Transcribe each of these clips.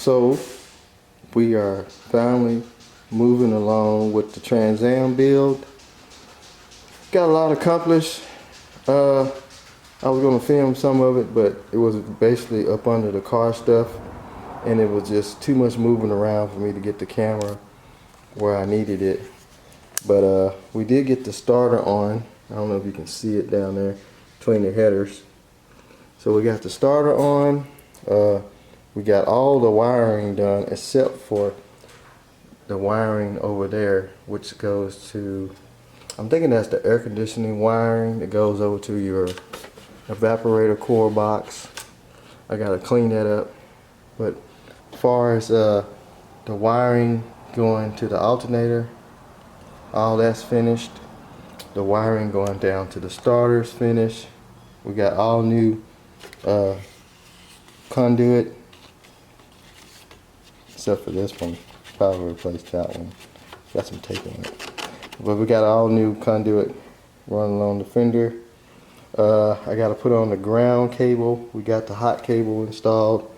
So we are finally moving along with the Trans Am build. Got a lot accomplished. I was gonna film some of it, but it was basically up under the car stuff, and it was just too much moving around for me to get the camera where I needed it. But we did get the starter on. I don't know if you can see it down there between the headers. So we got the starter on. We got all the wiring done except for the wiring over there, which goes to, I'm thinking that's the air conditioning wiring that goes over to your evaporator core box. I gotta clean that up. But as far as the wiring going to the alternator, all that's finished. The wiring going down to the starter's finished. We got all new conduit, except for this one. Probably replaced that one. Got some tape on it. But we got all new conduit running along the fender. I got to put on the ground cable. We got the hot cable installed,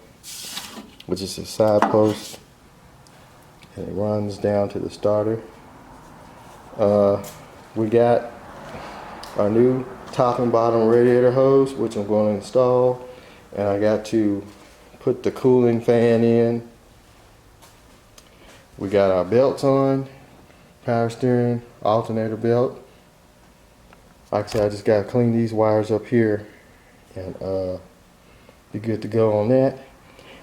which is a side post, and it runs down to the starter. We got our new top and bottom radiator hose, which I'm going to install, and I got to put the cooling fan in. We got our belts on, power steering, alternator belt. Like I said, I just got to clean these wires up here and be good to go on that.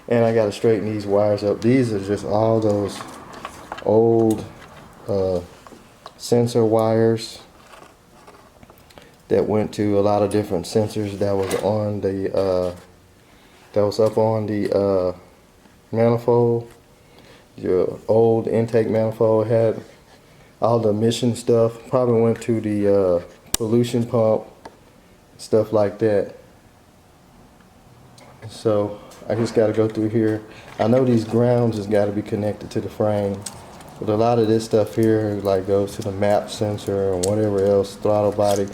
And I got to straighten these wires up. These are just all those old sensor wires that went to a lot of different sensors that was on the up on the manifold. Your old intake manifold had all the emission stuff. Probably went to the pollution pump, stuff like that. So I just got to go through here. I know these grounds has got to be connected to the frame, but a lot of this stuff here like goes to the map sensor and whatever else, throttle body.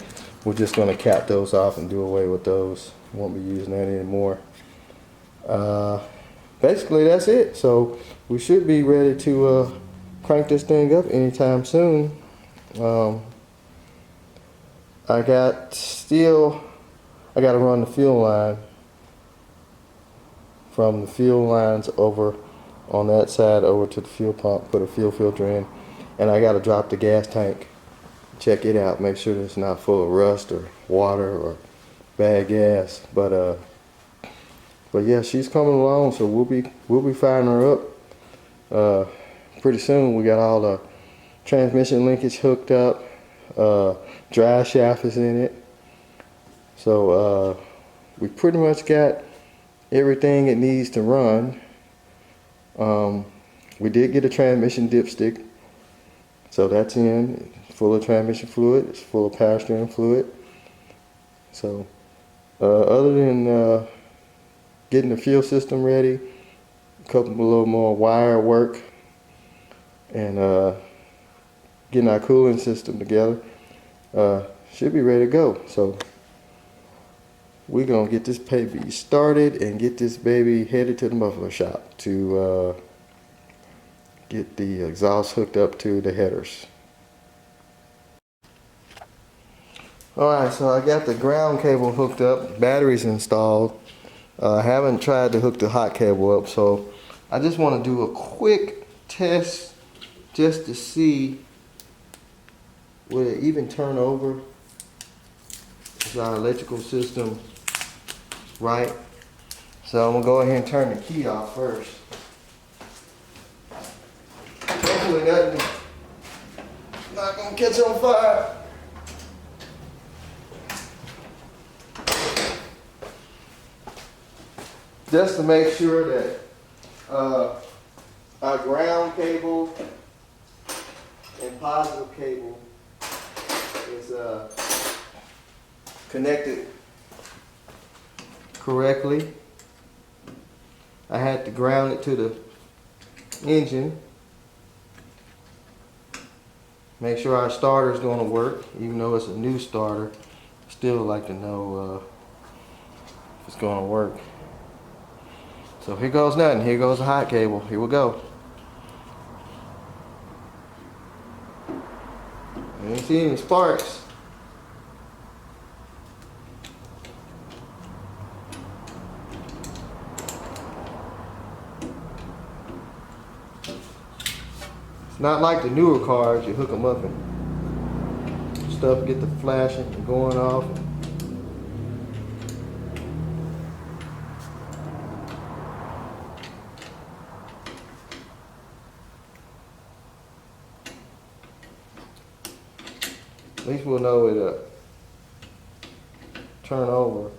We're just going to cap those off and do away with those. Won't be using that anymore. Basically that's it. So we should be ready to crank this thing up anytime soon. I got to run the fuel line from the fuel lines over on that side over to the fuel pump, put a fuel filter in, and I got to drop the gas tank, check it out, make sure that it's not full of rust or water or bad gas. But yeah, she's coming along, so we'll be firing her up pretty soon. We got all the transmission linkage hooked up. Drive shaft is in it, so we pretty much got everything it needs to run. We did get a transmission dipstick, so that's in, full of transmission fluid. It's full of power steering fluid. So other than getting the fuel system ready, a little more wire work, and getting our cooling system together, should be ready to go. So we're gonna get this baby started and get this baby headed to the muffler shop to get the exhaust hooked up to the headers. Alright, so I got the ground cable hooked up, batteries installed. I haven't tried to hook the hot cable up, so I just want to do a quick test just to see will it even turn over. Is our electrical system right? So I'm gonna go ahead and turn the key off first. Hopefully nothing not gonna catch on fire. Just to make sure that our ground cable and positive cable is connected correctly. I had to ground it to the engine. Make sure our starter is going to work, even though it's a new starter. Still like to know if it's going to work. So here goes nothing. Here goes the hot cable. Here we go. I ain't see any sparks. It's not like the newer cars. You hook them up and stuff get the flashing and going off. At least we'll know it turn over.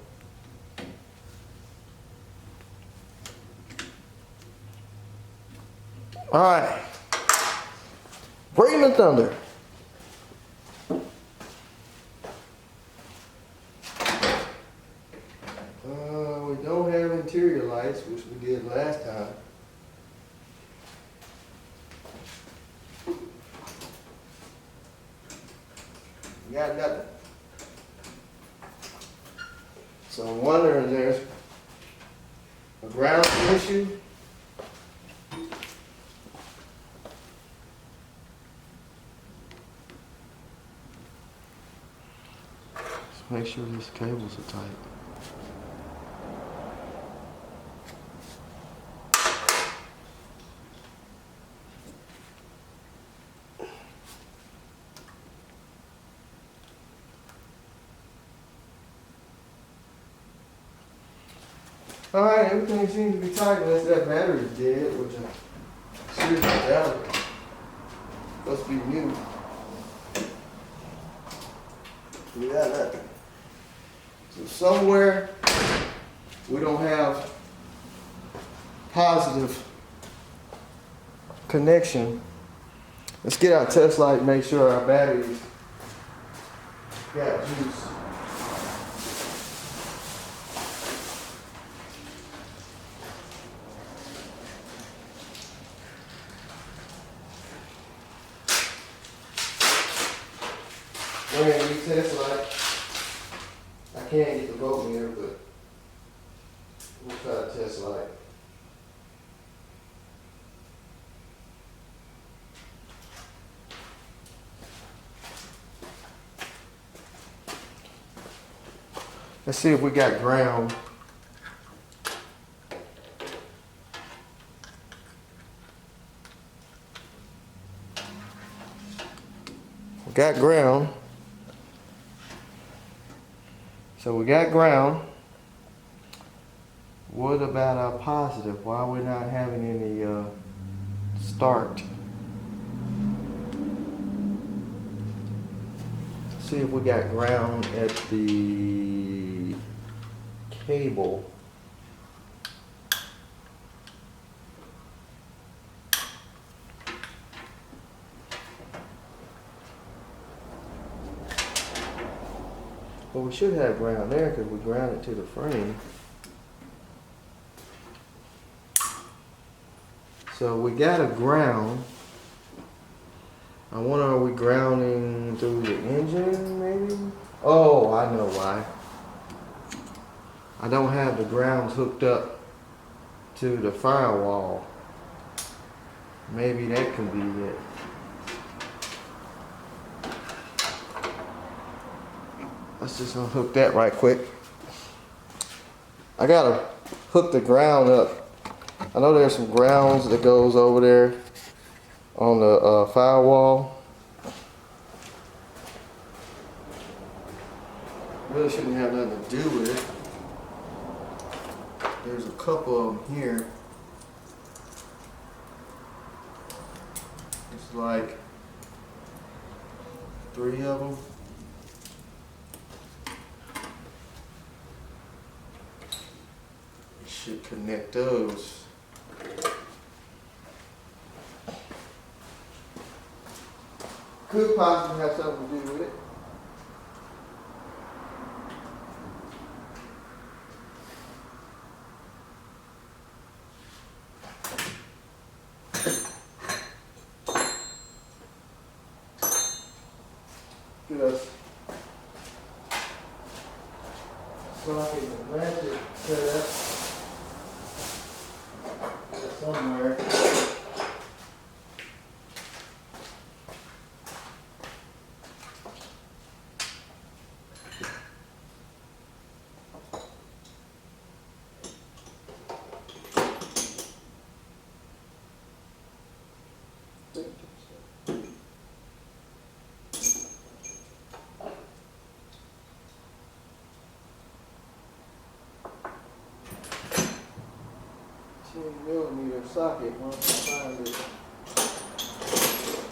All right, bring the thunder. We don't have interior lights, which we did last time. We got nothing. So I'm wondering if there's a ground issue. Just make sure these cables are tight. Alright, everything seems to be tight unless that battery's dead, which I seriously doubt it. Must be new. We got nothing. So somewhere we don't have positive connection. Let's get our test light and make sure our batteries got juice. We're gonna use test light. I can't get the voltmeter, but we'll try the test light. Let's see if we got ground. We got ground. So we got ground. What about our positive? Why are we not having any start? See if we got ground at the cable. Well, we should have ground there because we ground it to the frame. So we got a ground. I wonder, are we grounding through the engine maybe? Oh, I know why. I don't have the grounds hooked up to the firewall. Maybe that could be it. Let's just unhook that right quick. I gotta hook the ground up. I know there's some grounds that goes over there on the firewall. Really shouldn't have nothing to do with it. There's a couple of them here. It's like 3 of them. Should connect those. Could possibly have something to do with it. Just so I can match it set up. somewhere. Millimeter socket once I find it.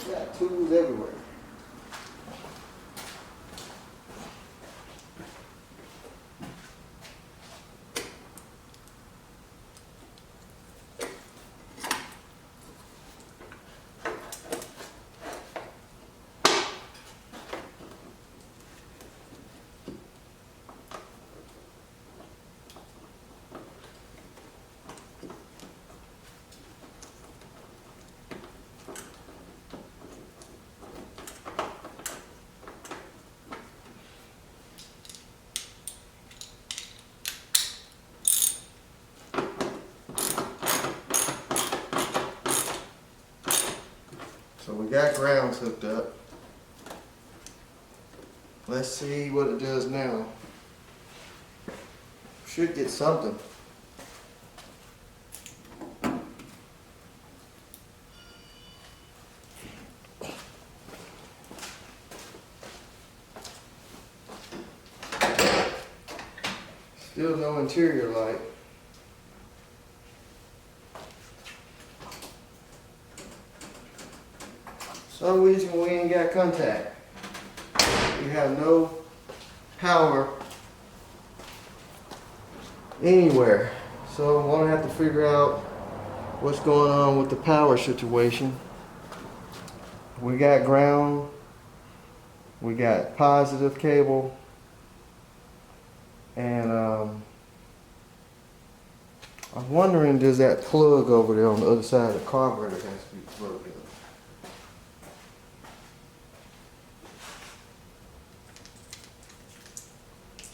Got tools everywhere. So we got grounds hooked up. Let's see what it does now. Should get something. Still no interior light. For some reason we ain't got contact. We have no power anywhere. So I'm gonna have to figure out what's going on with the power situation. We got ground, we got positive cable, and I'm wondering, does that plug over there on the other side of the carburetor has to be plugged in?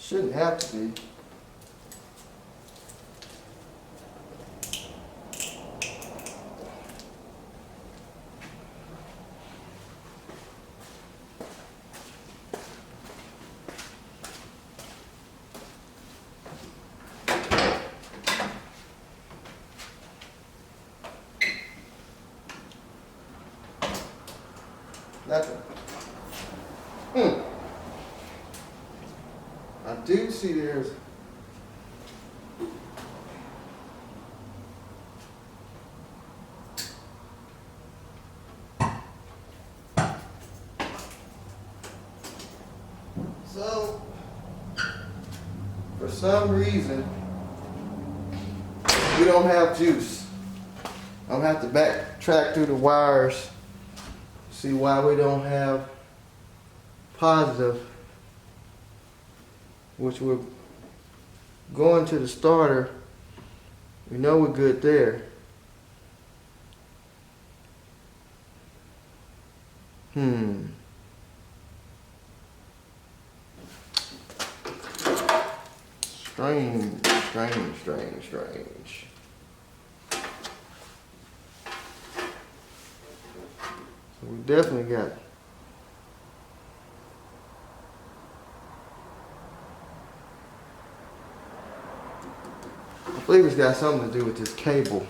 Shouldn't have to be. Nothing. I do see there's so, for some reason we don't have juice. I'm gonna have to backtrack through the wires, see why we don't have positive, which we're going to the starter. We know we're good there. Strange. So we definitely got I believe it's got something to do with this cable.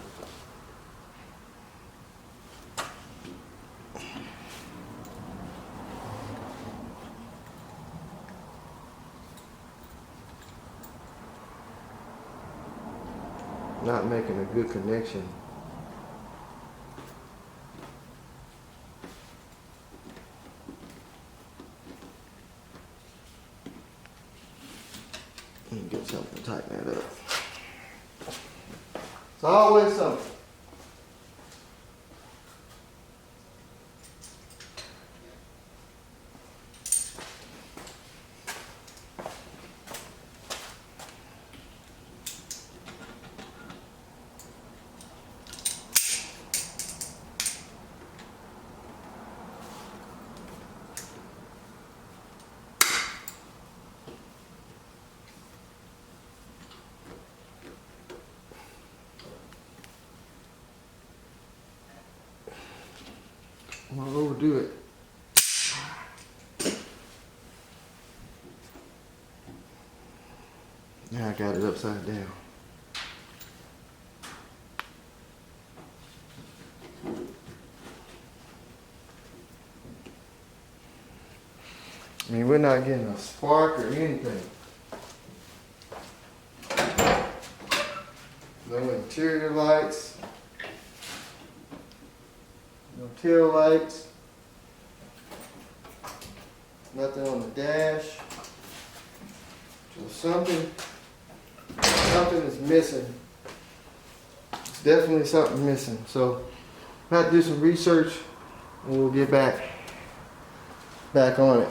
Not making a good connection. Let me get something to tighten that up. It's always something. I'm gonna overdo it. Now I got it upside down. I mean, we're not getting a spark or anything. No interior lights. No tail lights. Nothing on the dash. So something is missing. It's definitely something missing. So I have to do some research and we'll get back on it.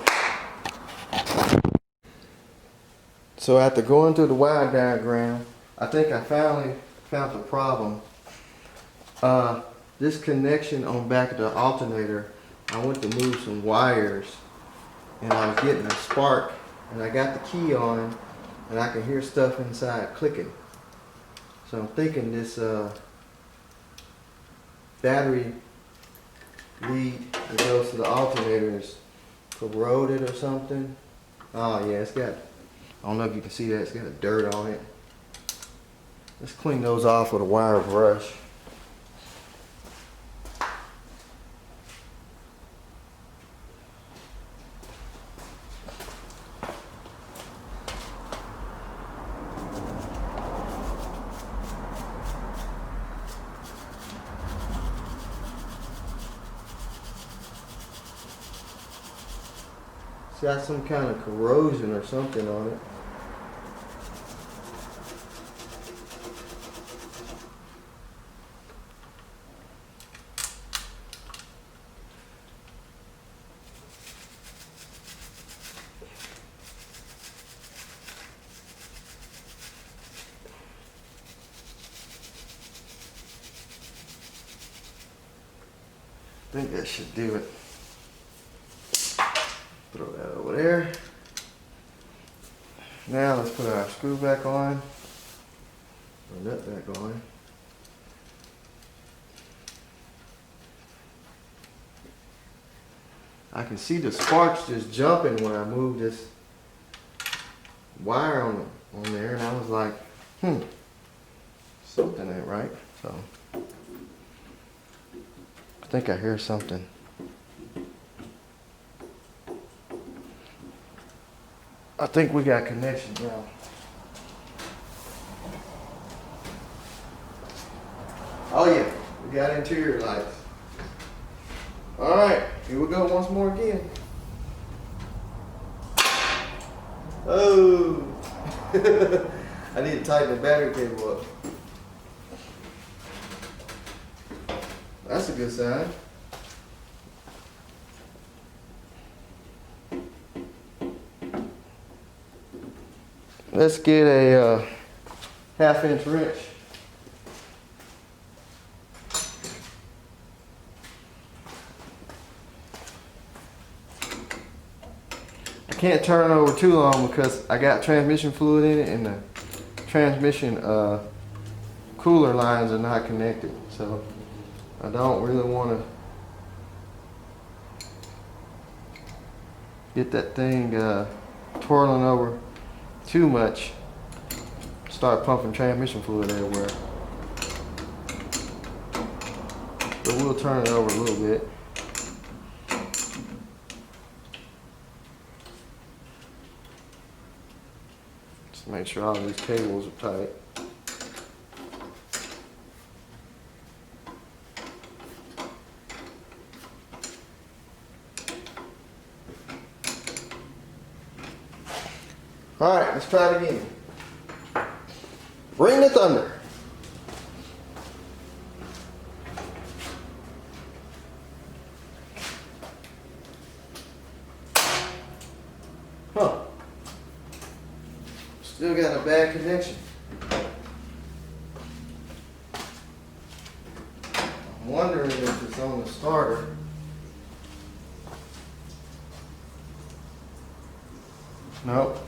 So after going through the wire diagram, I think I finally found the problem. This connection on back of the alternator, I went to move some wires and I was getting a spark and I got the key on and I can hear stuff inside clicking. So I'm thinking this battery lead that goes to the alternator is corroded or something. Oh yeah, it's got, I don't know if you can see that, it's got dirt on it. Let's clean those off with a wire brush. It's got some kind of corrosion or something on it. I think that should do it. Throw that over there. Now let's put our screw back on, or nut back on. I can see the sparks just jumping when I move this wire on there, and I was like, something ain't right. So I think I hear something. I think we got connection now. Oh yeah, we got interior lights. All right, here we go once more again. Oh, I need to tighten the battery cable up. That's a good sign. Let's get a 1/2-inch wrench. I can't turn it over too long because I got transmission fluid in it and the transmission cooler lines are not connected. So I don't really want to get that thing twirling over too much, start pumping transmission fluid everywhere. But we'll turn it over a little bit. Just make sure all these cables are tight. All right, let's try it again. Bring the thunder. Huh. Still got a bad connection. I'm wondering if it's on the starter. Nope.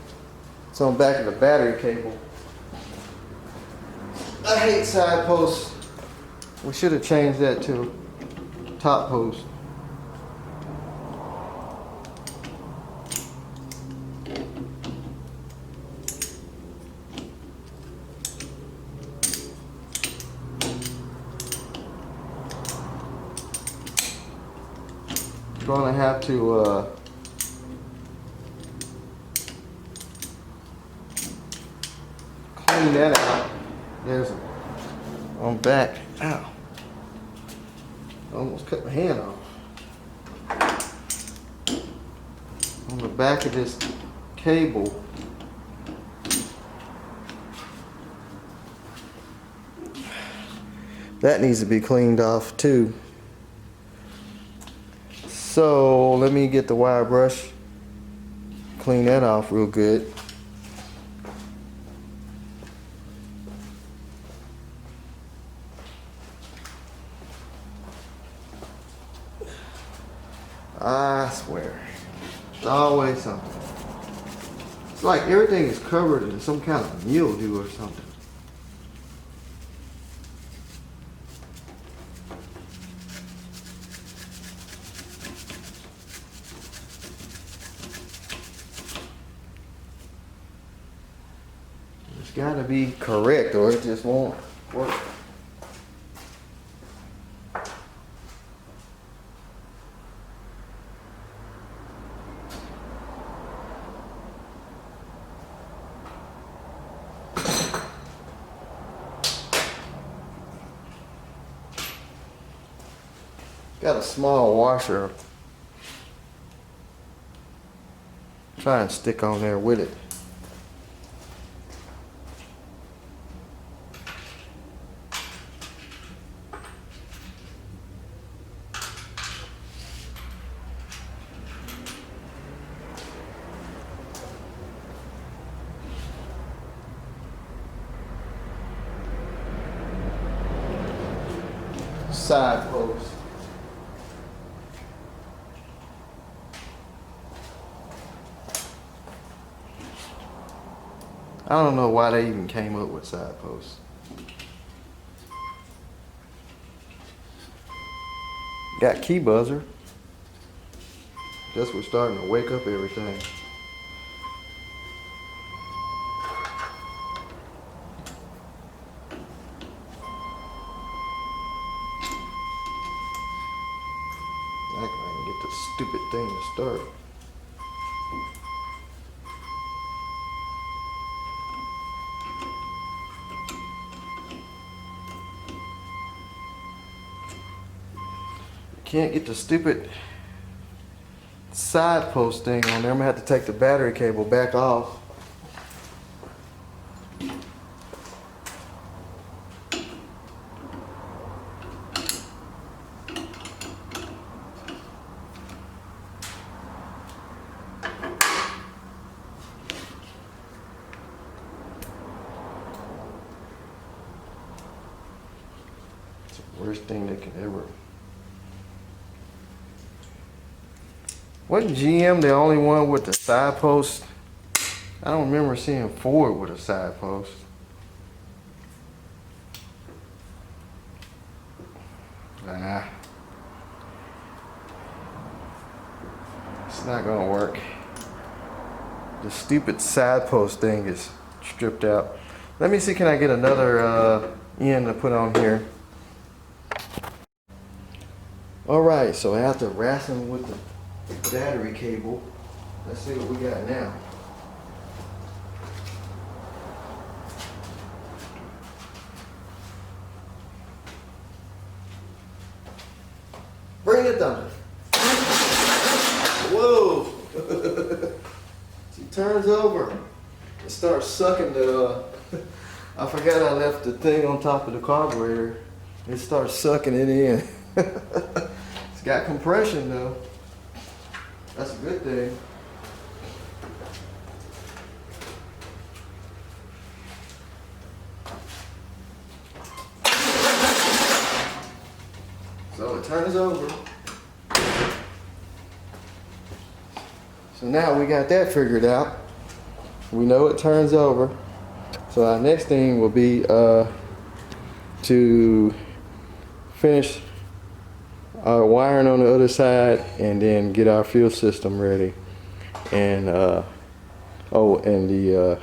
It's on the back of the battery cable. I hate side posts. We should have changed that to top post. gonna have to clean that out. There's on back. Ow. Almost cut my hand off. On the back of this cable, that needs to be cleaned off too. So let me get the wire brush, clean that off real good. I swear, it's always something. It's like everything is covered in some kind of mildew or something. It's gotta be correct or it just won't work. Got a small washer. Try and stick on there with it. Side post. I don't know why they even came up with side posts. Got key buzzer. Guess we're starting to wake up everything. I can get this stupid thing to start. Can't get the stupid side post thing on there. I'm gonna have to take the battery cable back off. It's the worst thing they can ever. Wasn't GM the only one with the side post? I don't remember seeing Ford with a side post. Nah. It's not gonna work. The stupid side post thing is stripped out. Let me see, can I get another end to put on here? Alright, so after wrestling with the battery cable, let's see what we got now. Bring it down. Whoa. She turns over and starts sucking the I forgot I left the thing on top of the carburetor. It starts sucking it in. It's got compression though. That's a good thing. So it turns over. So now we got that figured out. We know it turns over. So our next thing will be to finish our wiring on the other side and then get our fuel system ready. And and the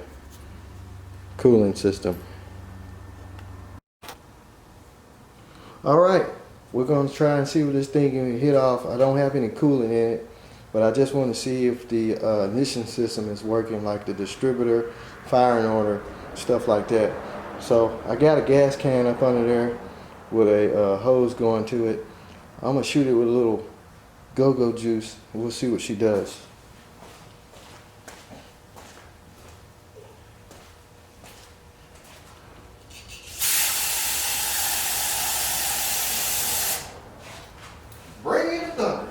cooling system. All right, we're gonna try and see what this thing can hit off. I don't have any coolant in it, but I just want to see if the ignition system is working, like the distributor, firing order, stuff like that. So I got a gas can up under there with a hose going to it. I'm gonna shoot it with a little go-go juice, and we'll see what she does. Bring in the thunder.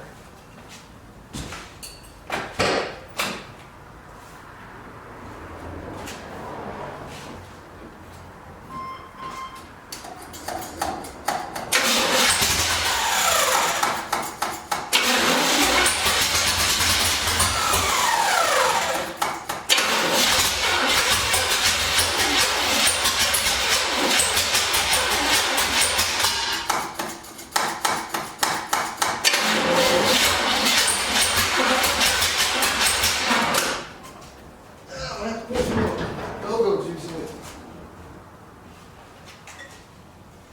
Go-go juice in it.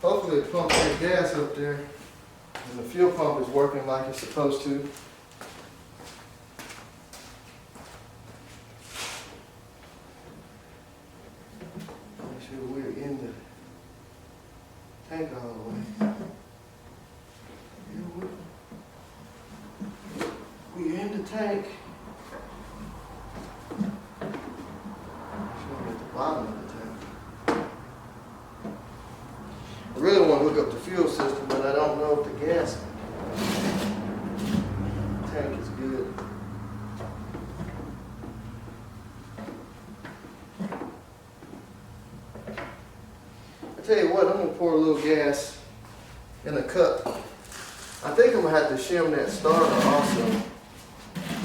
Hopefully it pumps that gas up there and the fuel pump is working like it's supposed to. Make sure we're in the tank all the way. We're in the tank. Bottom of the tank. I really want to hook up the fuel system, but I don't know if the gas tank is good. I tell you what, I'm going to pour a little gas in a cup. I think I'm going to have to shim that starter also.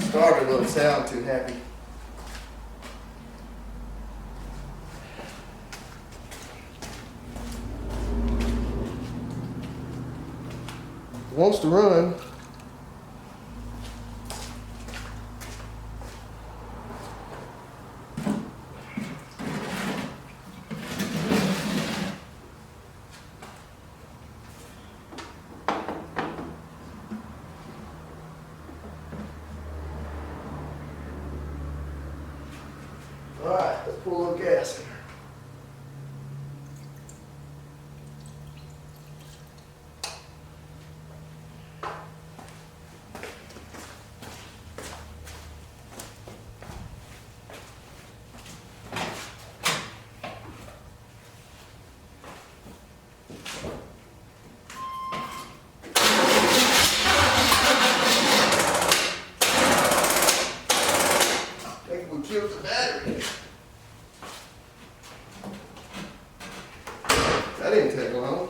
Starter doesn't sound too happy. Wants to run. All right, let's pull a little gas in. Killed the battery. That didn't take long.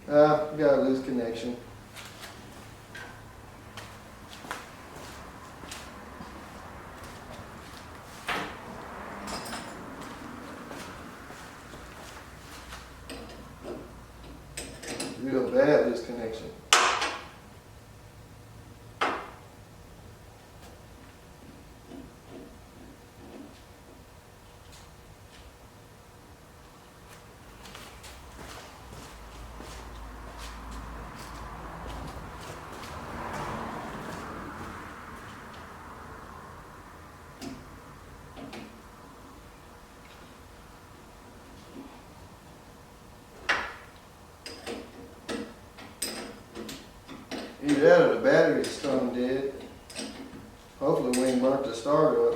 We got a loose connection. Real bad loose connection. Either that or the battery's stone dead. Hopefully we ain't burnt the starter up.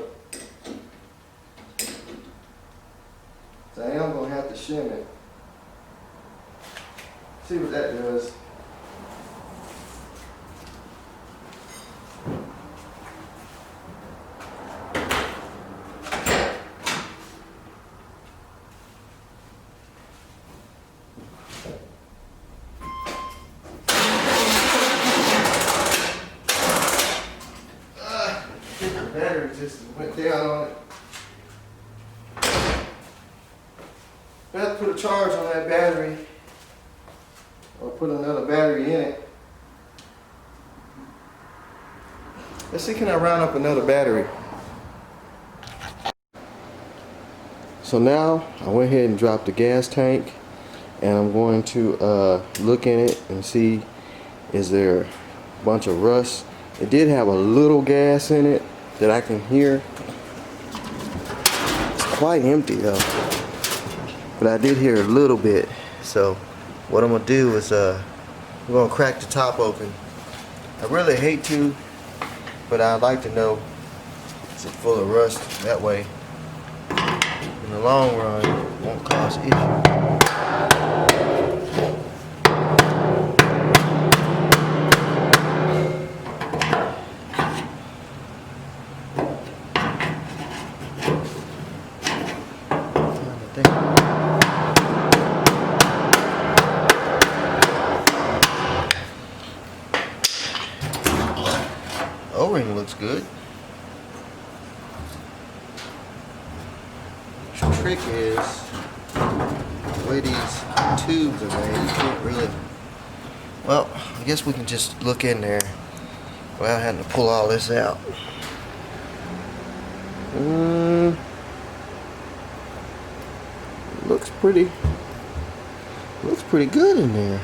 So I am gonna have to shim it. See what that does. Battery just went down on it. I have to put a charge on that battery or put another battery in it. Let's see, can I round up another battery? So now I went ahead and dropped the gas tank, and I'm going to look in it and see, is there a bunch of rust. It did have a little gas in it that I can hear. It's quite empty though, but I did hear a little bit. So what I'm gonna do is I'm gonna crack the top open. I really hate to, but I'd like to know, is it full of rust? That way in the long run it won't cause issues. O-ring looks good. The trick is the way these tubes are made. You can't really. Well, I guess we can just look in there without having to pull all this out. Looks pretty good in there.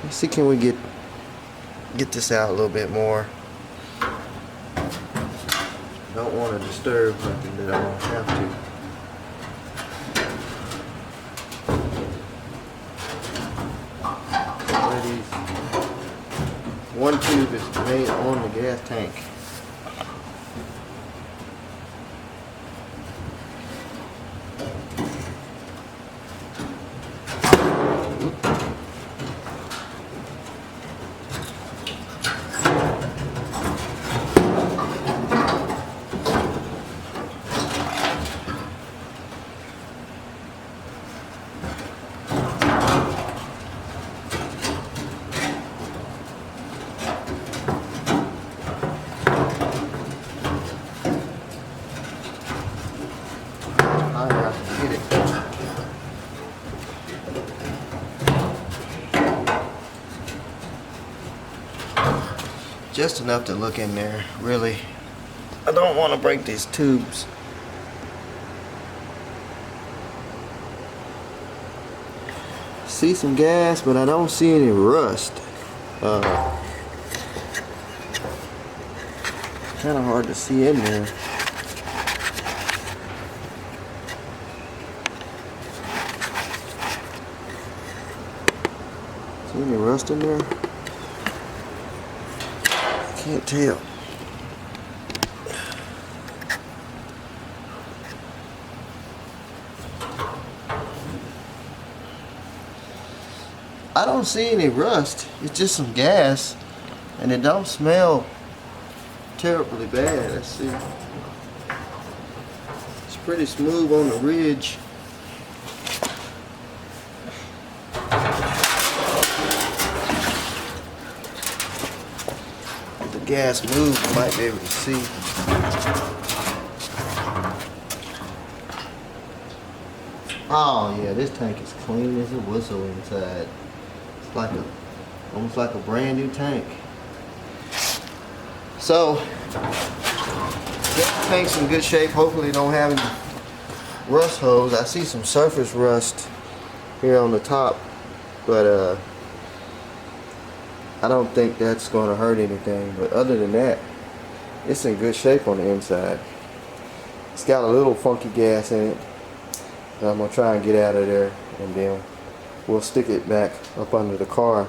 Let's see, can we get this out a little bit more? Don't want to disturb something that I don't have to. One tube is made on the gas tank. Just enough to look in there, really. I don't want to break these tubes. See some gas, but I don't see any rust. Kind of hard to see in there. See any rust in there? Can't tell. I don't see any rust. It's just some gas, and it don't smell terribly bad. Let's see. It's pretty smooth on the ridge. Gas move, you might be able to see. Oh yeah, this tank is clean as a whistle inside. It's like almost like a brand new tank. So this tank's in good shape. Hopefully don't have any rust holes. I see some surface rust here on the top, but I don't think that's going to hurt anything. But other than that, it's in good shape on the inside. It's got a little funky gas in it that I'm going to try and get out of there, and then we'll stick it back up under the car.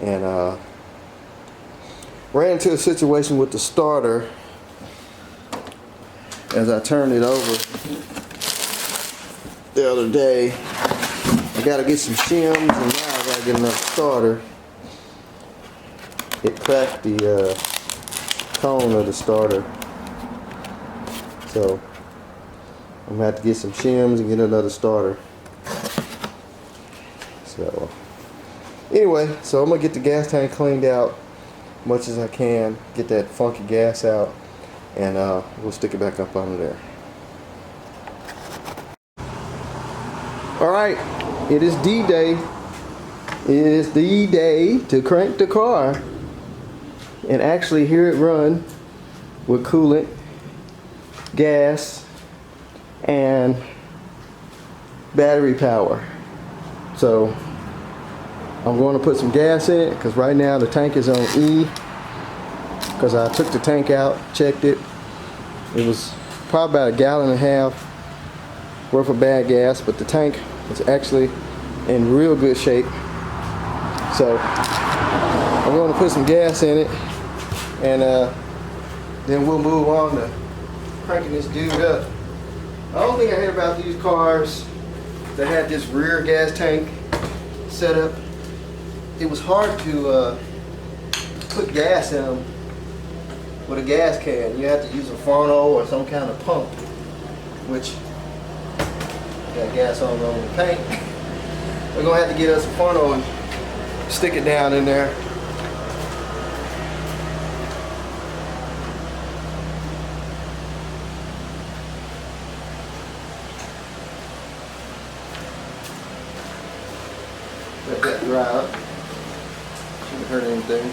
And ran into a situation with the starter as I turned it over the other day. I got to get some shims, and now I got to get another starter. It cracked the cone of the starter, so I'm gonna have to get some shims and get another starter. So anyway, so I'm gonna get the gas tank cleaned out as much as I can, get that funky gas out, and we'll stick it back up under there. Alright, it is D-Day. It is the day to crank the car and actually hear it run with coolant. gas, and battery power. So I'm going to put some gas in it because right now the tank is on E, because I took the tank out, checked it. It was probably about 1.5 gallons worth of bad gas, but the tank is actually in real good shape. So I'm going to put some gas in it, and then we'll move on to cranking this dude up. The only thing I hate about these cars that had this rear gas tank set up, it was hard to put gas in them with a gas can. You have to use a funnel or some kind of pump, which got gas all over the paint. We're gonna have to get us a funnel and stick it down in there. Let that dry up. Shouldn't hurt anything.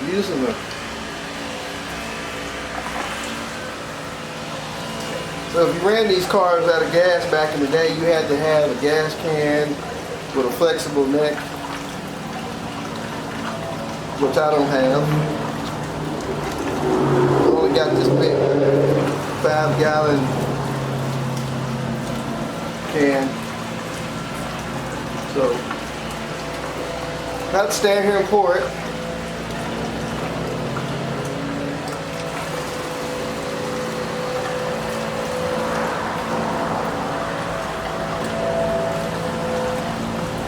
Using the So if you ran these cars out of gas back in the day, you had to have a gas can with a flexible neck, which I don't have. I only got this big 5-gallon can. So I have to stand here and pour it.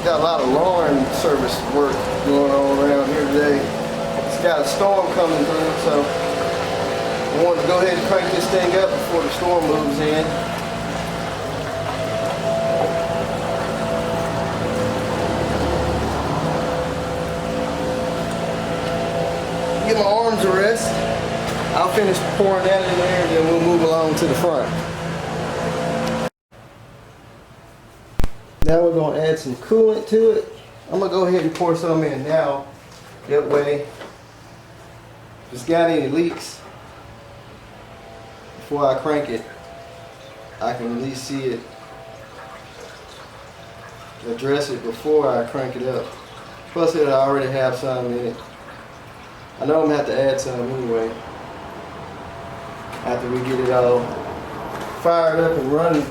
Got a lot of lawn service work going on around here today. It's got a storm coming through, so I wanted to go ahead and crank this thing up before the storm moves in. Get my arms a rest. I'll finish pouring that in there, and then we'll move along to the front. Now we're going to add some coolant to it. I'm going to go ahead and pour some in now. That way, if it's got any leaks, before I crank it, I can at least see it, address it before I crank it up. Plus I already have some in it. I know I'm going to have to add some anyway, after we get it all fired up and running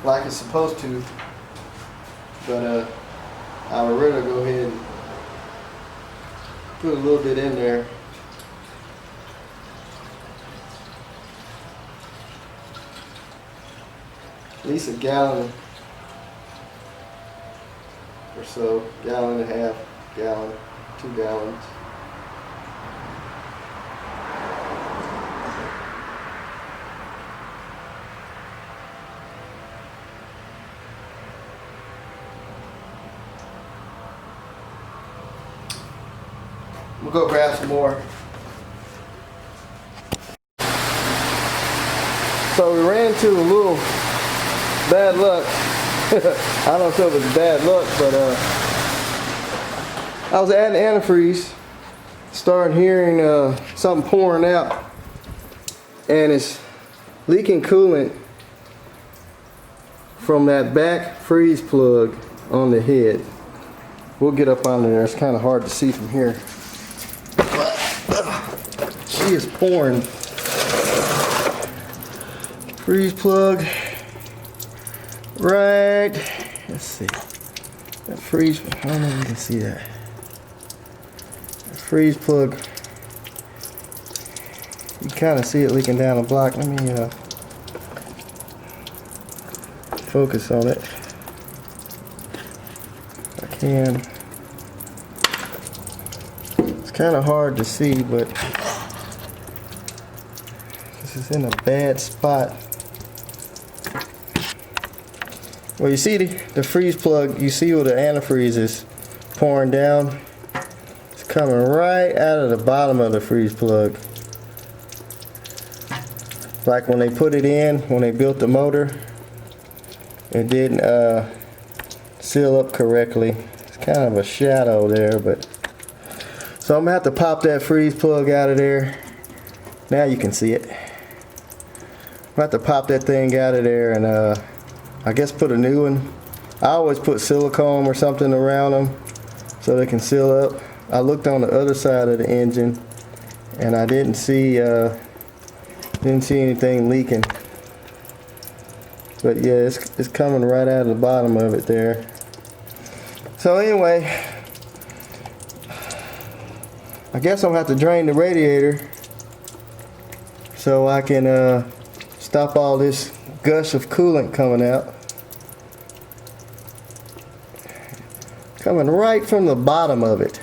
like it's supposed to, but I would rather go ahead and put a little bit in there. At least 1 gallon or so, 1.5 gallons, gallon, 2 gallons. We'll go grab some more. So we ran into a little bad luck. I don't know if it was bad luck, but I was adding antifreeze, started hearing something pouring out, and it's leaking coolant from that back freeze plug on the head. We'll get up under there. It's kind of hard to see from here. She is pouring. Freeze plug. Right. Let's see. That freeze. I don't know if you can see that. That freeze plug. You can kind of see it leaking down the block. Let me focus on it. If I can. It's kind of hard to see, but this is in a bad spot. Well, you see the freeze plug, you see where the antifreeze is pouring down. It's coming right out of the bottom of the freeze plug. Like when they put it in, when they built the motor, it didn't seal up correctly. It's kind of a shadow there, but so I'm gonna have to pop that freeze plug out of there Now you can see it. I'm about to pop that thing out of there and I guess put a new one. I always put silicone or something around them so they can seal up. I looked on the other side of the engine and I didn't see anything leaking. But yeah, it's coming right out of the bottom of it there. So anyway, I guess I'll have to drain the radiator so I can stop all this gush of coolant coming out. Coming right from the bottom of it.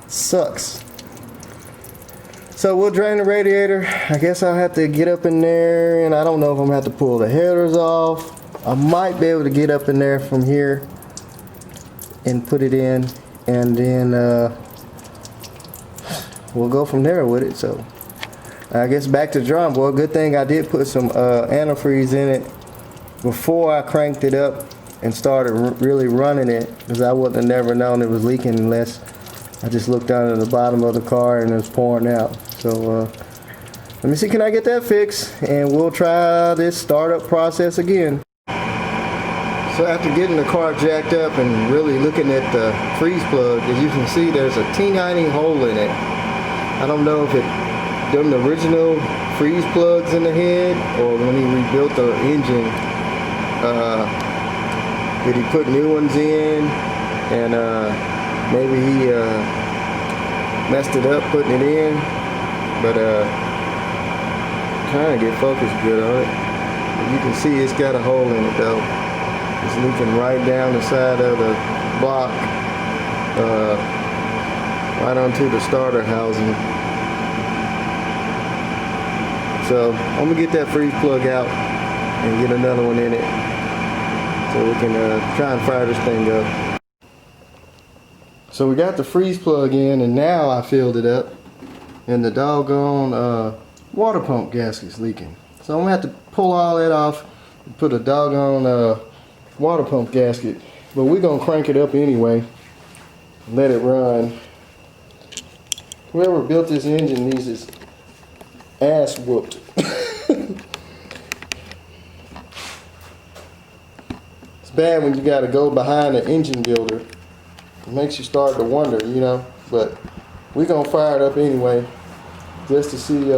Sucks. So we'll drain the radiator. I guess I'll have to get up in there, and I don't know if I'm gonna have to pull the headers off. I might be able to get up in there from here and put it in, and then we'll go from there with it. So I guess back to the drum board. Good thing I did put some antifreeze in it before I cranked it up and started really running it, because I wouldn't have never known it was leaking unless I just looked down at the bottom of the car and it was pouring out. So let me see, can I get that fixed, and we'll try this startup process again. So after getting the car jacked up and really looking at the freeze plug, as you can see, there's a teeny hole in it. I don't know if it them the original freeze plugs in the head, or when he rebuilt the engine, did he put new ones in, and maybe he messed it up putting it in. But trying to get focused good on it. But you can see it's got a hole in it though. It's leaking right down the side of the block, right onto the starter housing. So I'm gonna get that freeze plug out and get another one in it, so we can try and fire this thing up. So we got the freeze plug in, and now I filled it up, and the doggone water pump gasket's leaking. So I'm gonna have to pull all that off and put a doggone water pump gasket. But we're gonna crank it up anyway, let it run. Whoever built this engine needs his ass whooped. It's bad when you gotta go behind an engine builder. It makes you start to wonder, you know. But we're gonna fire it up anyway, just to see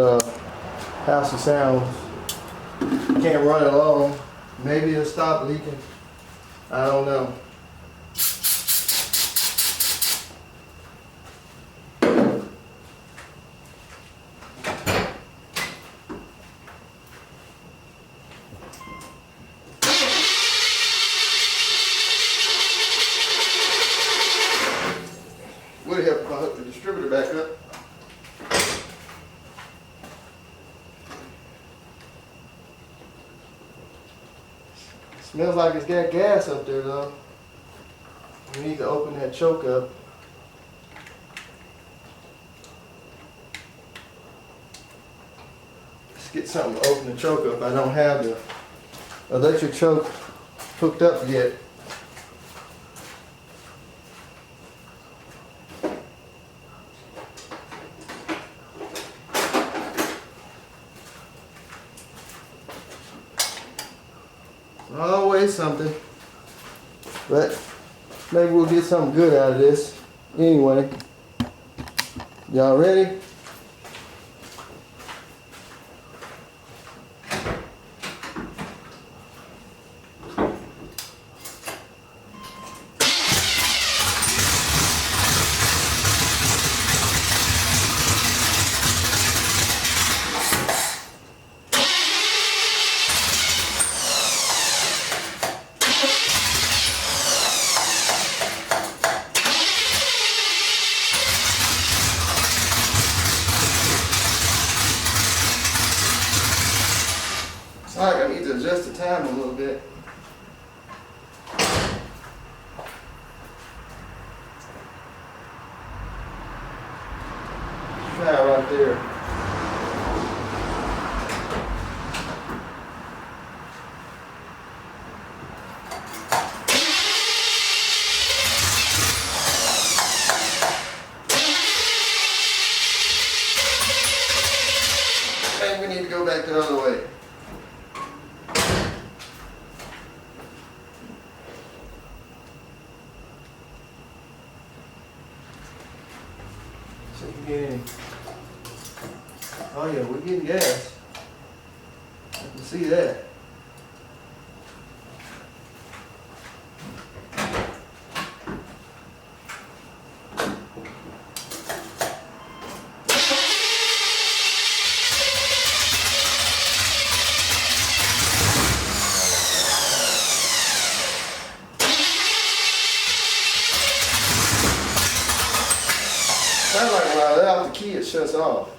how she sounds. Can't run it long. Maybe it'll stop leaking. I don't know. Would it help if I hook the distributor back up? Smells like it's got gas up there though. We need to open that choke up. Let's get something to open the choke up. I don't have the electric choke hooked up yet. Always something, but maybe we'll get something good out of this. Anyway, y'all ready? Alright, I need to adjust the time a little bit. Try it right there. go back the other way. So you get any? Oh yeah, we're getting gas. I can see that. Sounds like when I let out the key, it shuts off.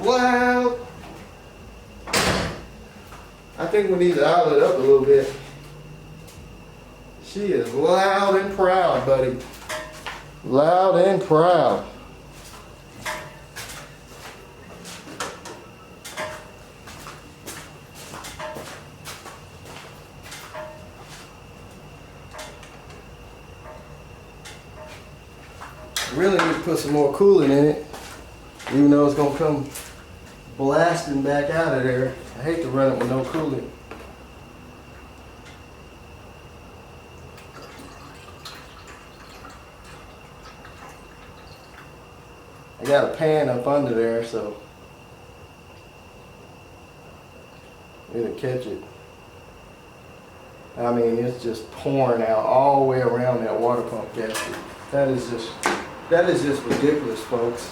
Loud. I think we need to dial it up a little bit. She is loud and proud, buddy. Loud and proud. Really need to put some more coolant in it, even though it's gonna come blasting back out of there. I hate to run it with no coolant. I got a pan up under there, so it'll catch it. I mean, it's just pouring out all the way around that water pump gasket. That is just ridiculous, folks.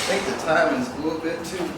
I think the timing's a little bit too.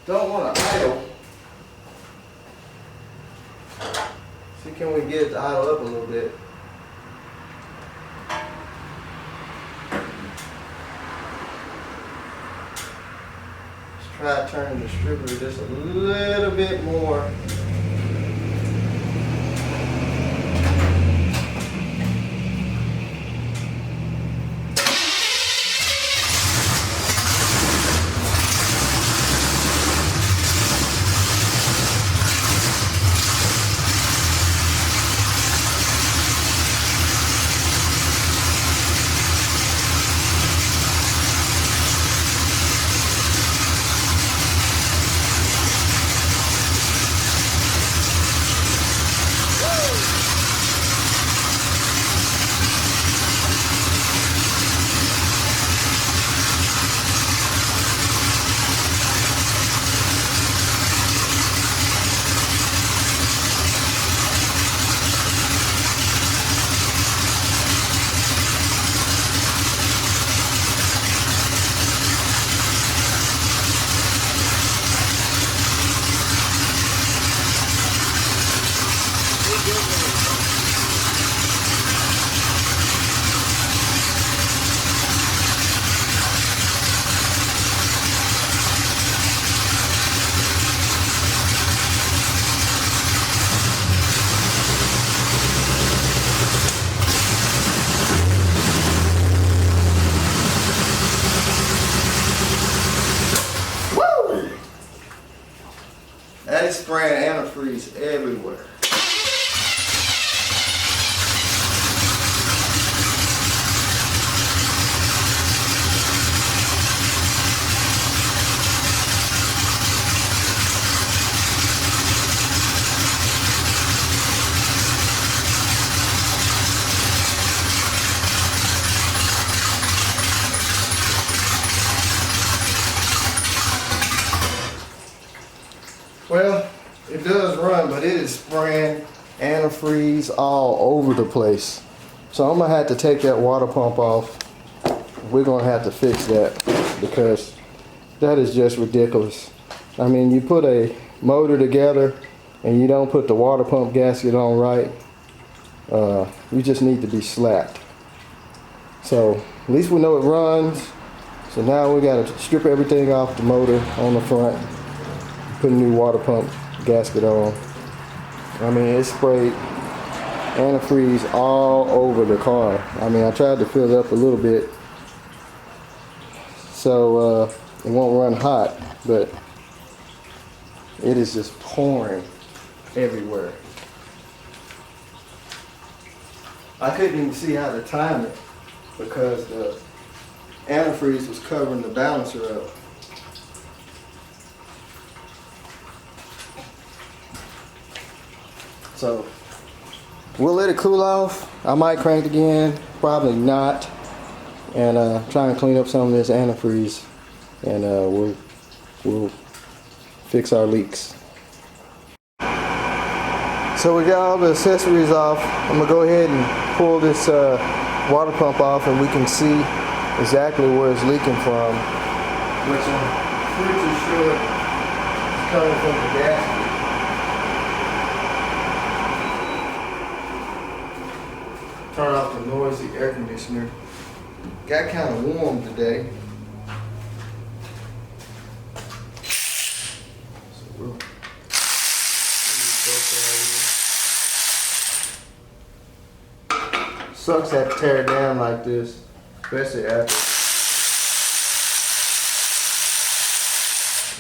Don't want to idle. See, can we get it to idle up a little bit? Let's try to turn the distributor just a little bit more. That is spraying antifreeze everywhere. Well, it does run, but it is spraying antifreeze all over the place. So I'm gonna have to take that water pump off. We're gonna have to fix that because that is just ridiculous. I mean, you put a motor together and you don't put the water pump gasket on right, you just need to be slapped. So at least we know it runs. So now we gotta strip everything off the motor on the front. Put a new water pump gasket on. I mean, it sprayed antifreeze all over the car. I mean, I tried to fill it up a little bit so it won't run hot, but it is just pouring everywhere. I couldn't even see how to time it because the antifreeze was covering the balancer up. So we'll let it cool off. I might crank it again, probably not, and try and clean up some of this antifreeze, and we'll fix our leaks. So we got all the accessories off. I'm gonna go ahead and pull this water pump off, and we can see exactly where it's leaking from, which I'm pretty sure is coming from the gasket. Turn off the noisy air conditioner. Got kind of warm today. So we'll sucks to have to tear it down like this, especially after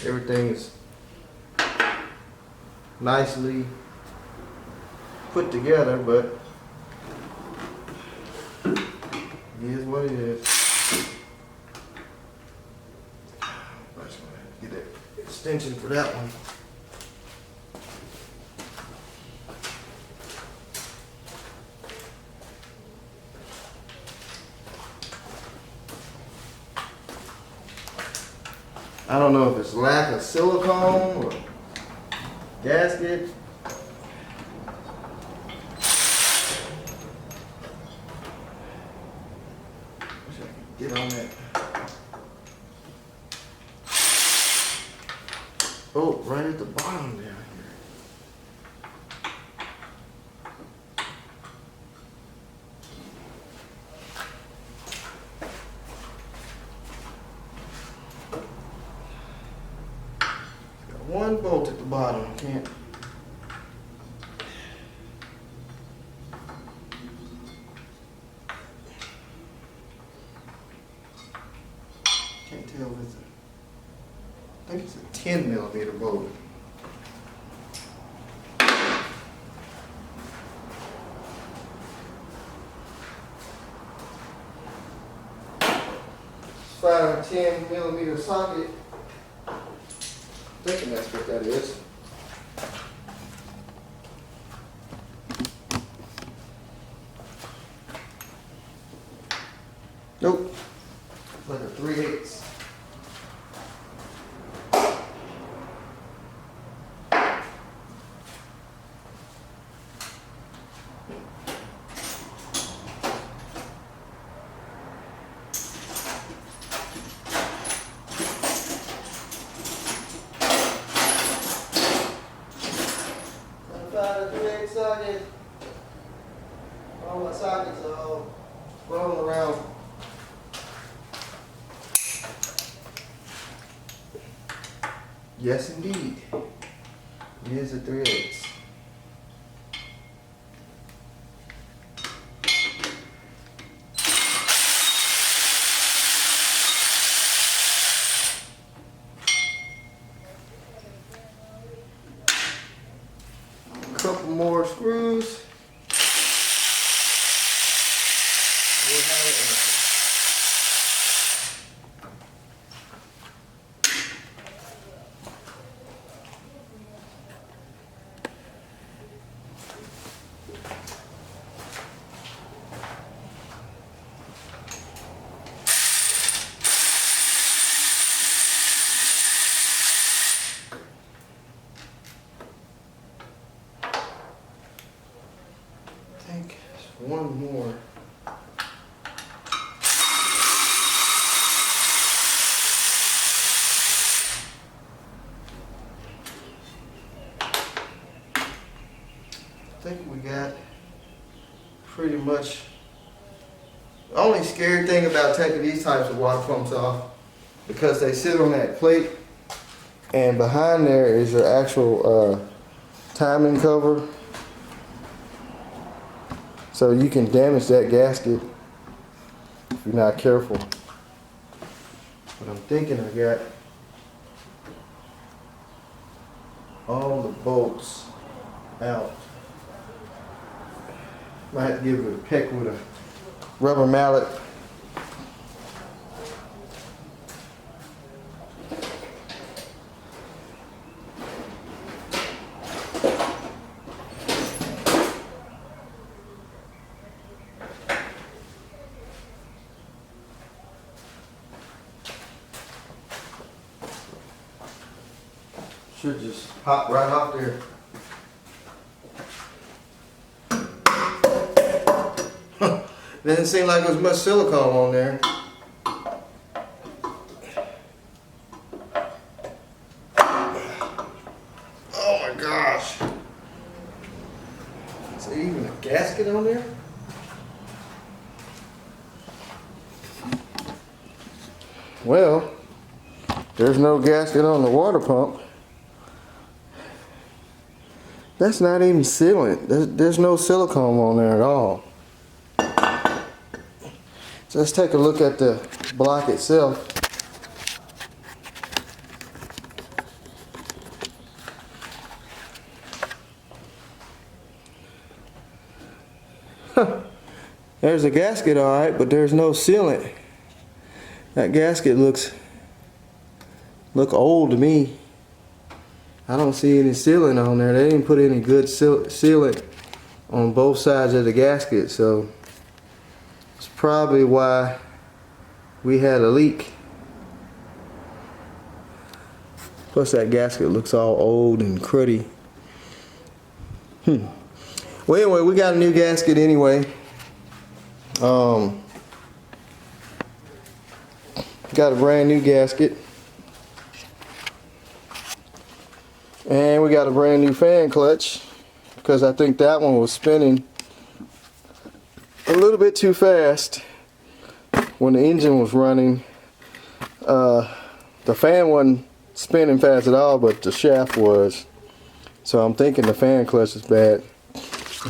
everything is nicely put together, but it is what it is. I'm just gonna have to get that extension for that one. I don't know if it's lack of silicone or gasket. Get on that. Oh, right at the bottom down here. Got one bolt at the bottom. Can't tell if it's I think it's a 10mm bolt. Find a 10mm socket. I'm thinking that's what that is. Nope. Like a 3/8. Socket. All my sockets are all rolling around. Yes, indeed. It is a 3/8. couple more screws. We'll have it in. I think there's one more. I think we got pretty much. The only scary thing about taking these types of water pumps off, because they sit on that plate and behind there is your actual timing cover. So you can damage that gasket if you're not careful. But I'm thinking I got all the bolts out. Might have to give it a peck with a rubber mallet. Should just pop right off there. Doesn't seem like there's much silicone on there. Oh my gosh. Is there even a gasket on there? Well, there's no gasket on the water pump. That's not even sealant. There's no silicone on there at all. So let's take a look at the block itself. There's a gasket, all right, but there's no sealant. That gasket look old to me. I don't see any sealant on there. They didn't put any good sealant on both sides of the gasket, so it's probably why we had a leak. Plus that gasket looks all old and cruddy. Well, anyway, we got a new gasket anyway. Got a brand new gasket. And we got a brand new fan clutch, because I think that one was spinning a little bit too fast when the engine was running. The fan wasn't spinning fast at all, but the shaft was. So I'm thinking the fan clutch is bad.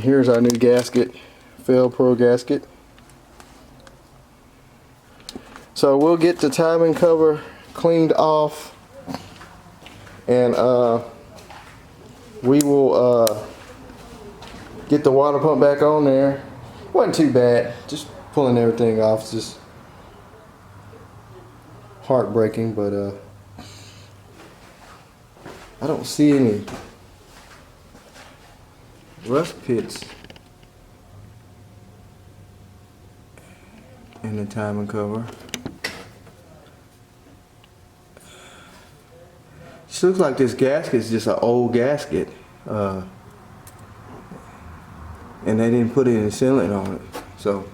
Here's our new gasket, Pro gasket. So we'll get the timing cover cleaned off, and we will get the water pump back on there. Wasn't too bad, just pulling everything off. It's just heartbreaking, but I don't see any rust pits in the timing cover. It looks like this gasket is just an old gasket, and they didn't put any sealant on it. So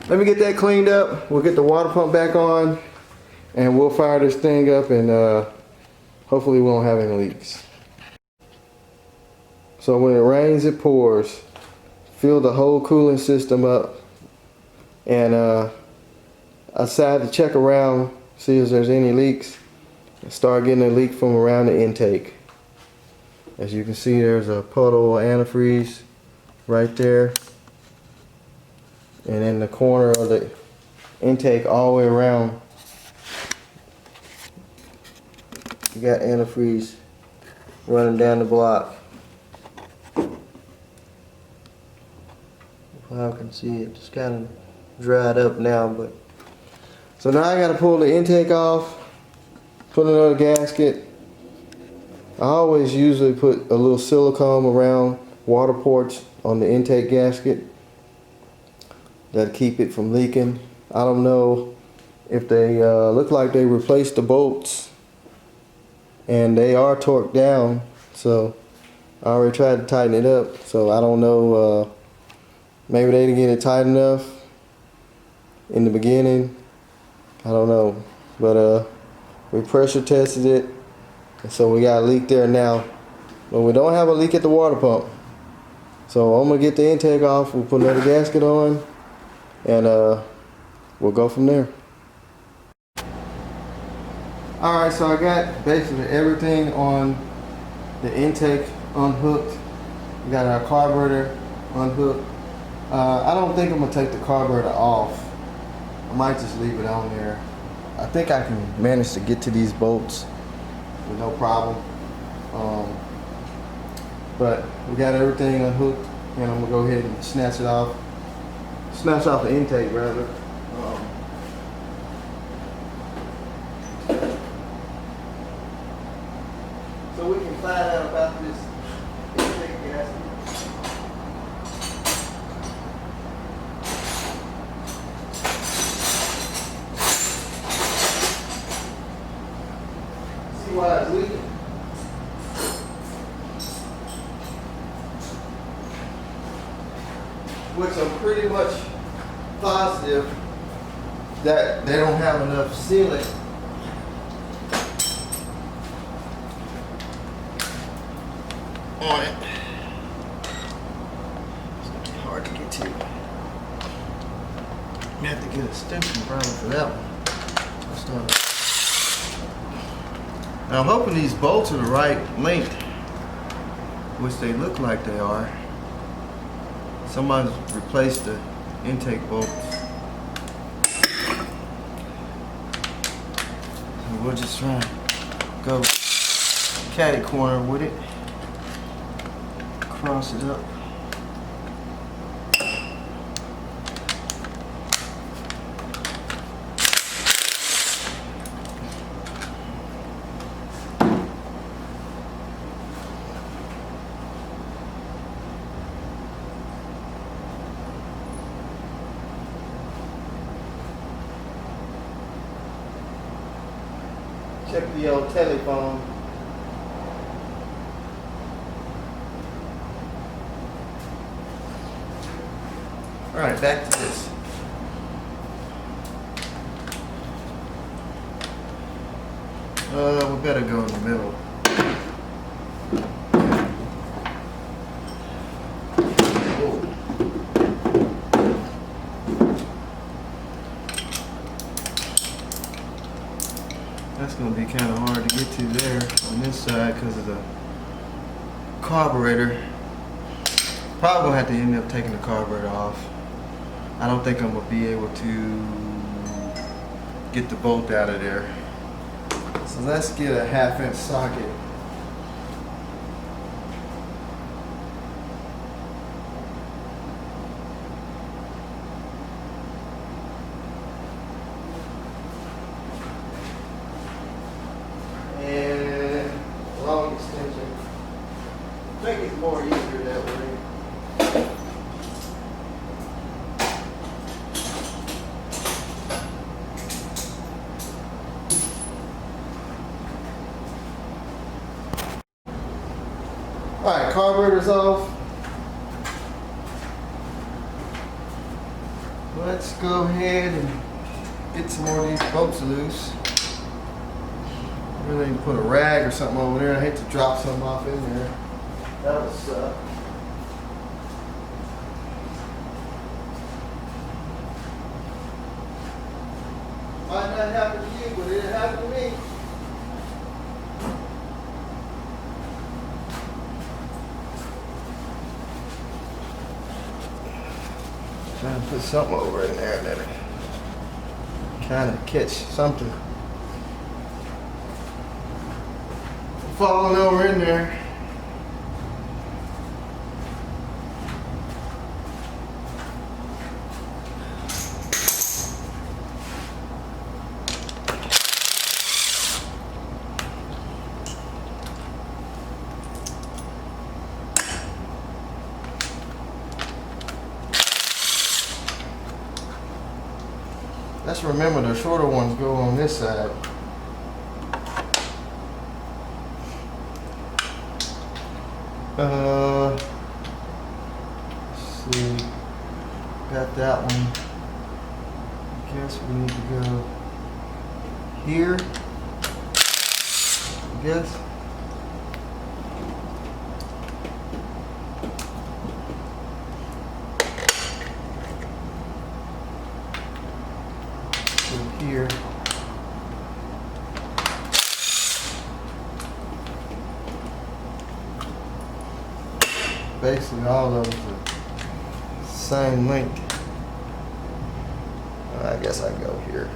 let me get that cleaned up. We'll get the water pump back on, and we'll fire this thing up, and hopefully we won't have any leaks. So when it rains, it pours. Fill the whole cooling system up, and I decided to check around, see if there's any leaks. Start getting a leak from around the intake. As you can see, there's a puddle of antifreeze right there, and in the corner of the intake all the way around, you got antifreeze running down the block. Y'all can see it just kind of dried up now, but so now I got to pull the intake off, put another gasket. I always usually put a little silicone around water ports on the intake gasket. That'll keep it from leaking. I don't know if they look like they replaced the bolts, and they are torqued down, so I already tried to tighten it up, so I don't know, maybe they didn't get it tight enough in the beginning. I don't know, but we pressure tested it, and so we got a leak there now, but we don't have a leak at the water pump. So I'm gonna get the intake off, we'll put another gasket on, and we'll go from there. Alright, so I got basically everything on the intake unhooked. We got our carburetor unhooked. I don't think I'm gonna take the carburetor off. I might just leave it on there. I think I can manage to get to these bolts with no problem. But we got everything unhooked, and I'm gonna go ahead and snatch it off. Snatch off the intake rather. So we can find out about this intake gasket. See why it's leaking. Which I'm pretty much positive that they don't have enough sealant on it. It's gonna be hard to get to. We have to get a extension probably for that one. Now I'm hoping these bolts are the right length, which they look like they are. Somebody's replaced the intake bolts. So we'll just try and go catty corner with it. Cross it up. Check the old telephone. All right, back to this. We better go in the middle. That's going to be kind of hard to get to there on this side because of the carburetor. Probably going to have to end up taking the carburetor off. I don't think I'm going to be able to get the bolt out of there. So let's get a 1/2 inch socket. I think it's more easier that way. Alright, carburetor's off. Let's go ahead and get some more of these bolts loose. Really need to put a rag or something over there. I hate to drop something off in there. That would suck. Might not happen to you, but it happened to me. Trying to put something over in there that kind of catch something falling over in there. Just remember the shorter ones go on this side. Let's see. Got that one. I guess we need to go here. I guess. So here. Basically all of them are the same length. I guess I go here.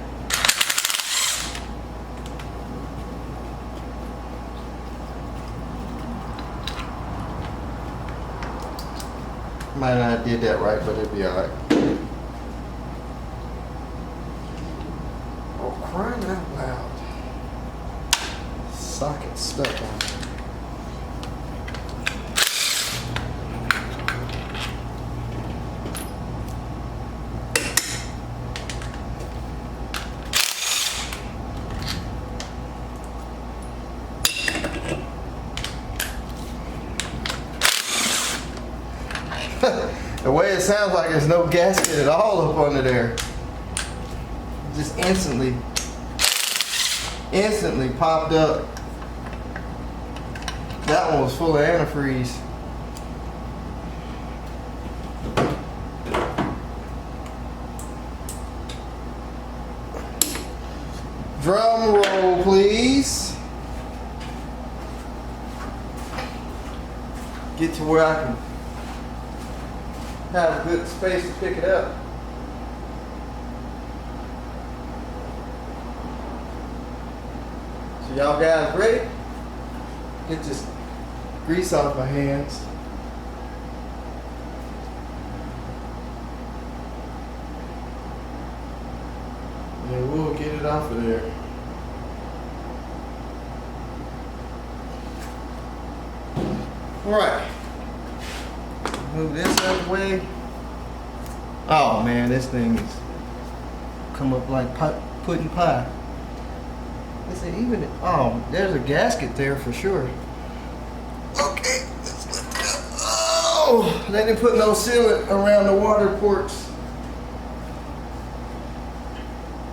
Might not have did that right, but it'd be alright. Oh, crying out loud. Socket stuck on there. The way it sounds like there's no gasket at all up under there. Just instantly popped up. That one was full of antifreeze. Drum roll, please. Get to where I can have a good space to pick it up. So y'all guys ready? Get this grease off my hands. And we'll get it off of there. All right. Move this out of the way. Oh man, this thing is come up like pudding pie. Let's see, even oh, there's a gasket there for sure. Okay, let's lift it up. Oh, they didn't put no sealant around the water ports.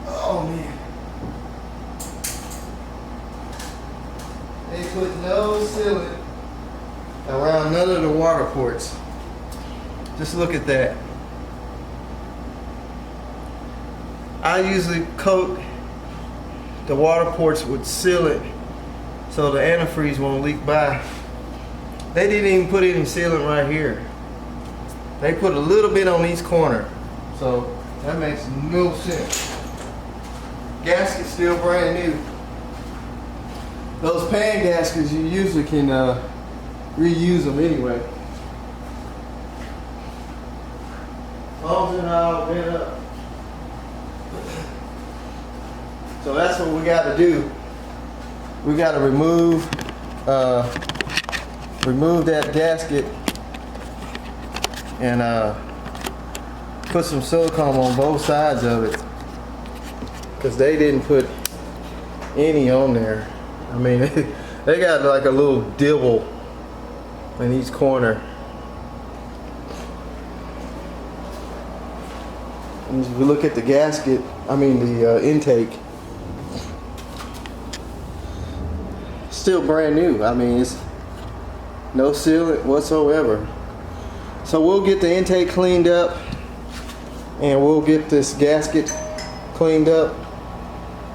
Oh man, they put no sealant around none of the water ports. Just look at that. I usually coat the water ports with sealant so the antifreeze won't leak by. They didn't even put any sealant right here. They put a little bit on each corner. So that makes no sense. Gasket's still brand new. Those pan gaskets, you usually can reuse them anyway. All in all, bent up. So that's what we got to do. We got to remove that gasket and put some silicone on both sides of it, because they didn't put any on there. I mean, they got like a little dibble in each corner. And if we look at the gasket, I mean the intake, still brand new. I mean, it's no sealant whatsoever. So we'll get the intake cleaned up and we'll get this gasket cleaned up,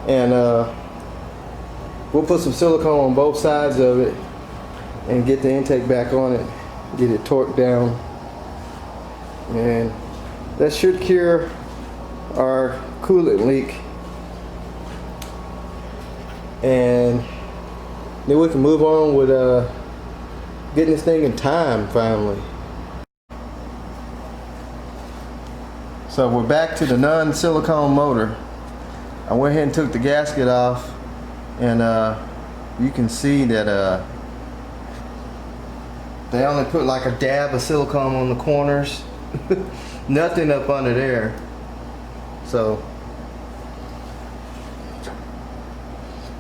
and we'll put some silicone on both sides of it and get the intake back on it, get it torqued down, and that should cure our coolant leak, and then we can move on with getting this thing in time finally. So we're back to the non-silicone motor. I went ahead and took the gasket off, and you can see that they only put like a dab of silicone on the corners. Nothing up under there. So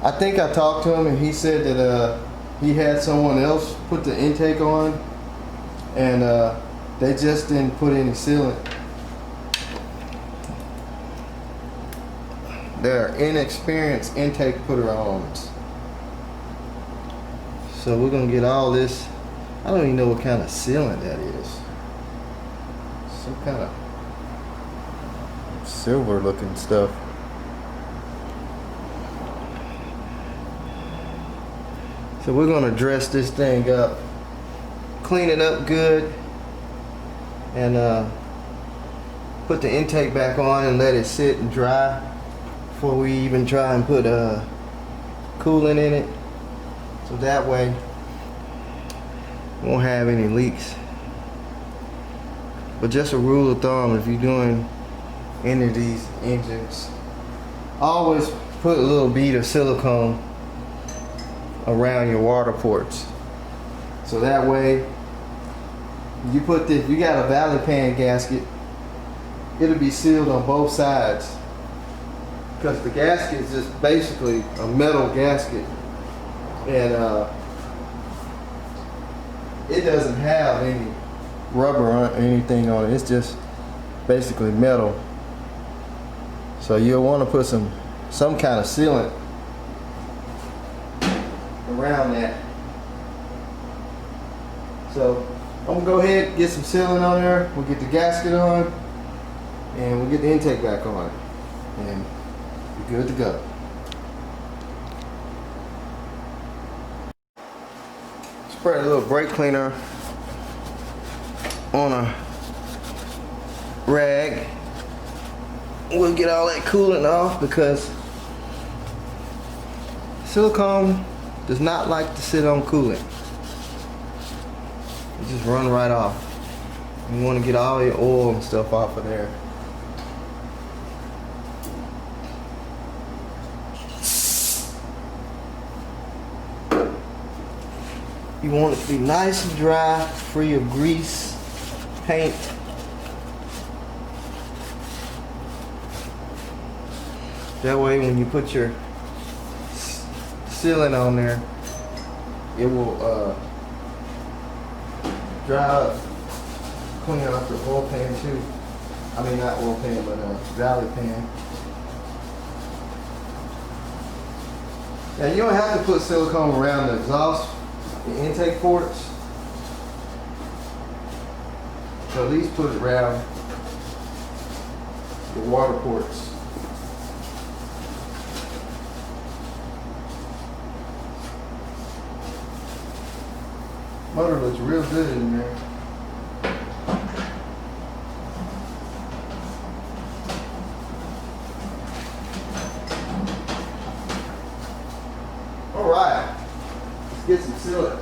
I think I talked to him and he said that he had someone else put the intake on, and they just didn't put any sealant. They're inexperienced intake putter-ons. So we're gonna get all this. I don't even know what kind of sealant that is. Some kind of silver looking stuff. So we're gonna dress this thing up, clean it up good, and put the intake back on and let it sit and dry before we even try and put coolant in it. So that way we won't have any leaks. But just a rule of thumb, if you're doing any of these engines, always put a little bead of silicone around your water ports. So that way you put this, if you got a valley pan gasket, it'll be sealed on both sides, because the gasket is just basically a metal gasket, and it doesn't have any rubber or anything on it. It's just basically metal. So you'll want to put some kind of sealant around that. So I'm gonna go ahead and get some sealant on there. We'll get the gasket on, and we'll get the intake back on, and we're good to go. Spread a little brake cleaner on a rag. We'll get all that coolant off, because silicone does not like to sit on coolant. It just run right off. You want to get all your oil and stuff off of there. You want it to be nice and dry, free of grease, paint. That way when you put your sealant on there, it will dry up, clean out the oil pan too. I mean, not oil pan, but valley pan. Now you don't have to put silicone around the exhaust, the intake ports. So at least put it around the water ports. Motor looks real good in there. All right, let's get some sealant.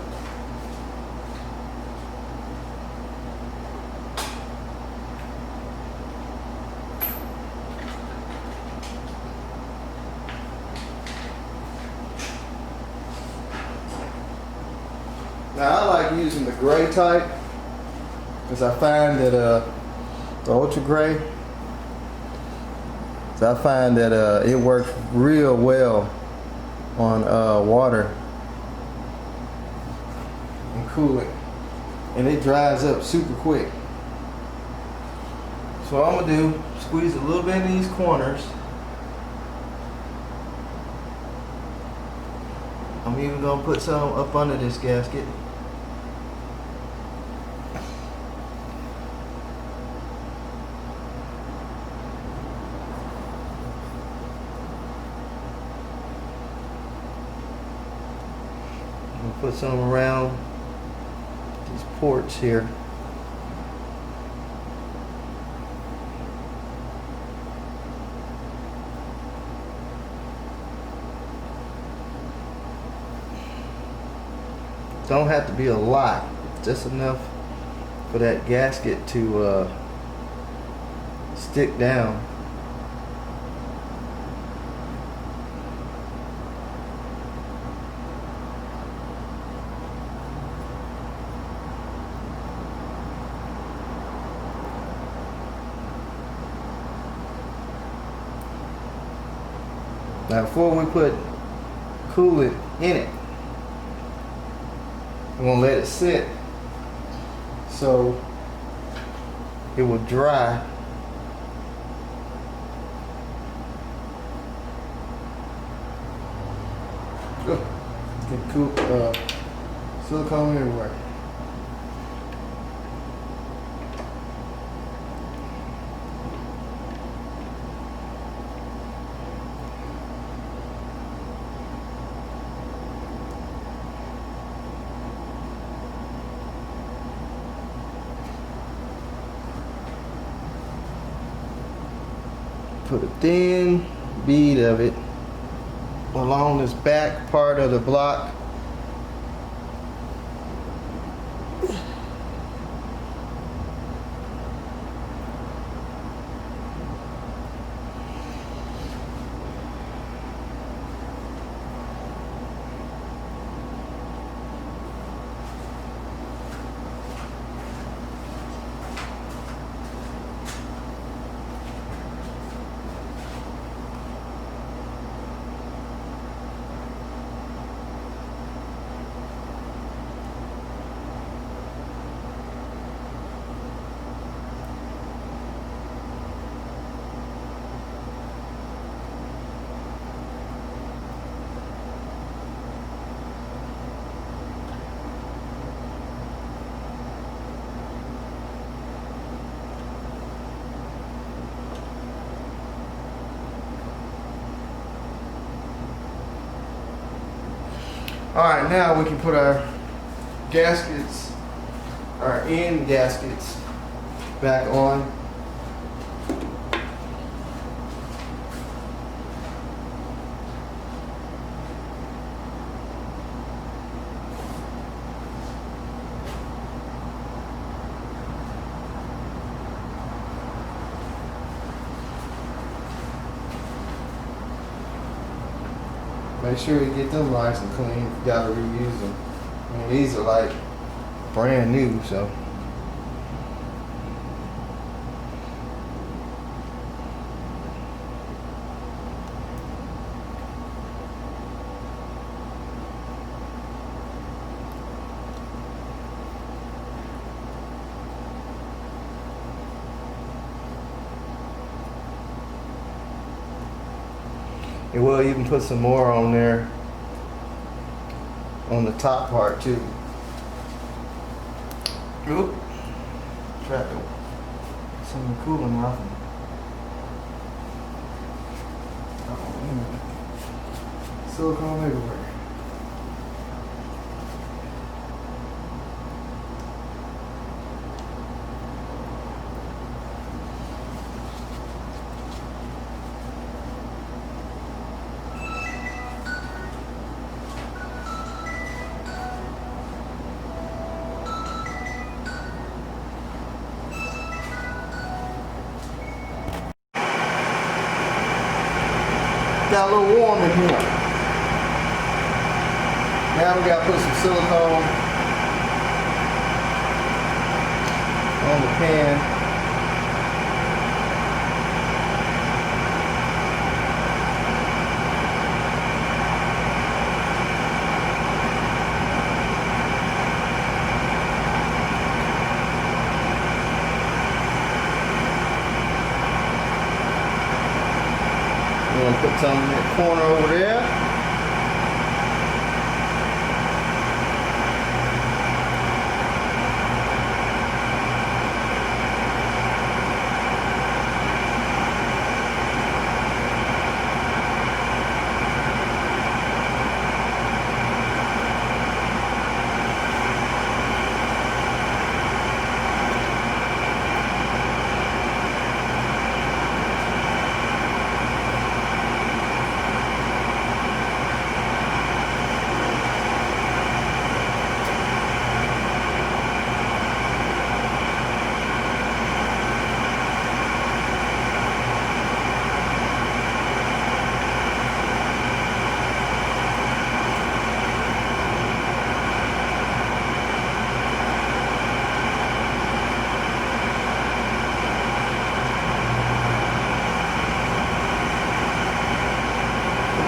Now I like using the gray type, because I find that the ultra gray, so I find that it works real well on water and coolant, and it dries up super quick. So what I'm gonna do, squeeze a little bit in these corners. I'm even gonna put some up under this gasket. Put some around these ports here. Don't have to be a lot, just enough for that gasket to stick down. Now before we put coolant in it. I'm gonna let it sit so it will dry. Get cool, silicone everywhere. Put a thin bead of it along this back part of the block. All right, now we can put our gaskets, our end gaskets, back on. Make sure you get them nice and clean. You gotta reuse them. I mean, these are like brand new, so. It will even put some more on there on the top part too. Oop. Try to some of the cooling off. Oh, silicone everywhere. Got a little warm in here. Now we gotta put some silicone on the pan. I'm gonna put some in that corner over there.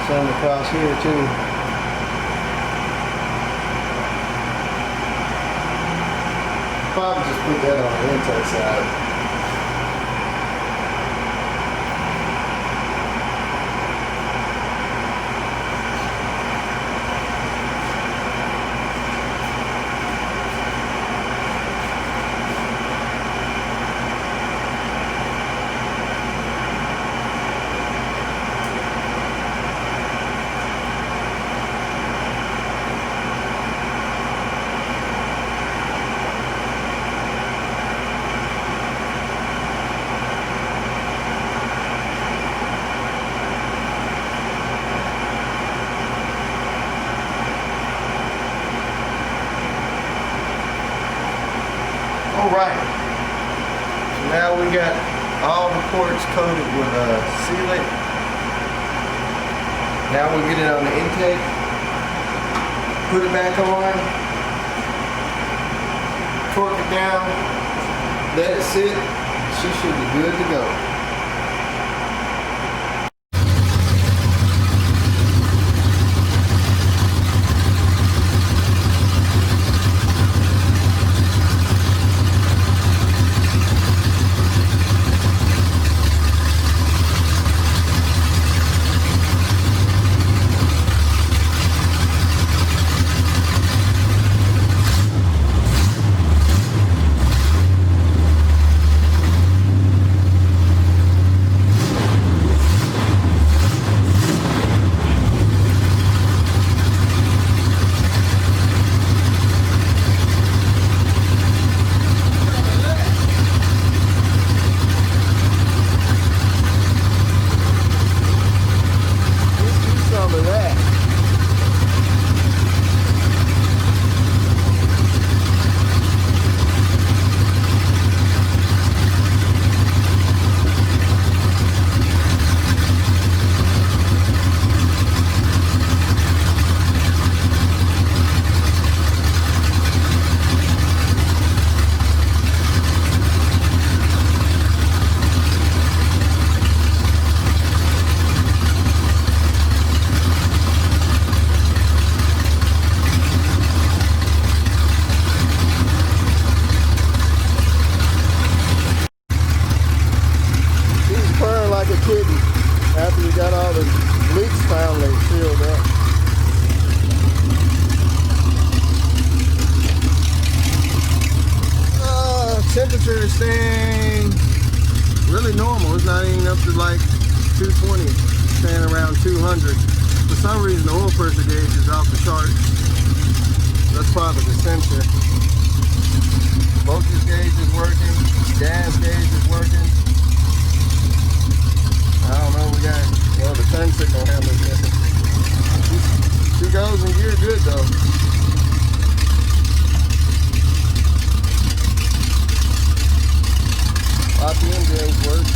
Some across here too. probably just put that on the intake side. Alright, so now we got all the ports coated with sealant. Now we get it on the intake, put it back on, torque it down, let it sit, she should be good to go. After you got all the leaks finally sealed up. Temperature is staying really normal. It's not even up to like 220, staying around 200. For some reason the oil pressure gauge is off the chart. That's probably the sensor. Voltage gauge is working, gas gauge is working. I don't know, we got, well, the turn signal handler's missing. She goes in gear good though. RPM gauge works.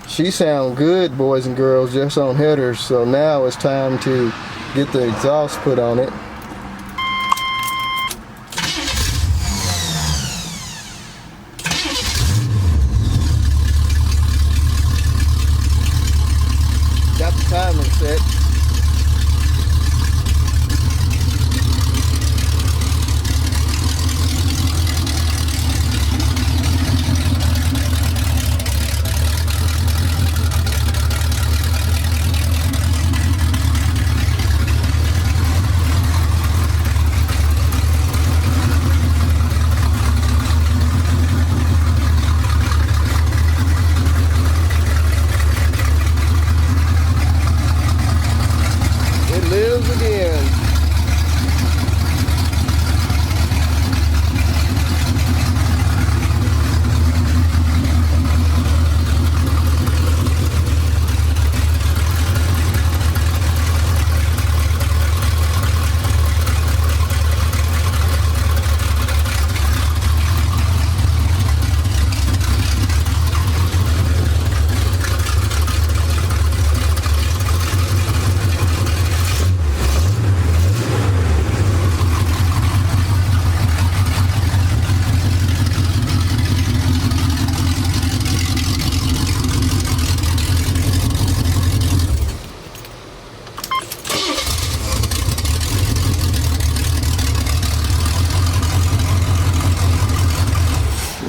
She sounds good, boys and girls, just on headers. So now it's time to get the exhaust put on it. Got the timing set.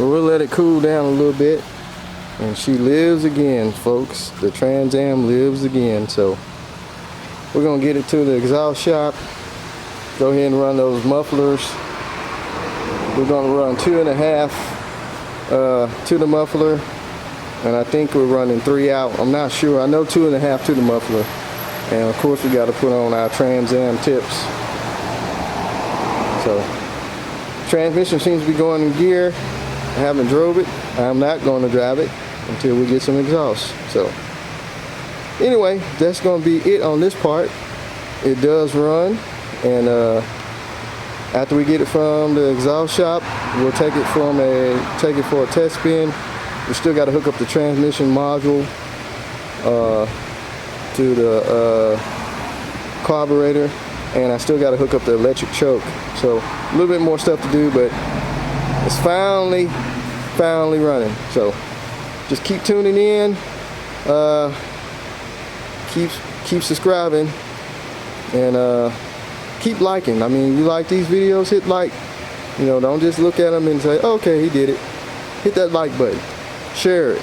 But we'll let it cool down a little bit. And she lives again, folks. The Trans Am lives again. So we're gonna get it to the exhaust shop. Go ahead and run those mufflers. We're gonna run 2.5 to the muffler. And I think we're running 3 out. I'm not sure. I know 2.5 to the muffler. And of course we got to put on our Trans Am tips. So transmission seems to be going in gear. I haven't drove it. I'm not going to drive it until we get some exhaust. So anyway, that's going to be it on this part. It does run, and after we get it from the exhaust shop, we'll take it for a test spin. We still got to hook up the transmission module to the carburetor, and I still got to hook up the electric choke. So a little bit more stuff to do, but it's finally running. So just keep tuning in, keep subscribing, and keep liking. I mean, you like these videos, hit like. You know, don't just look at them and say, okay, he did it. Hit that like button, share it,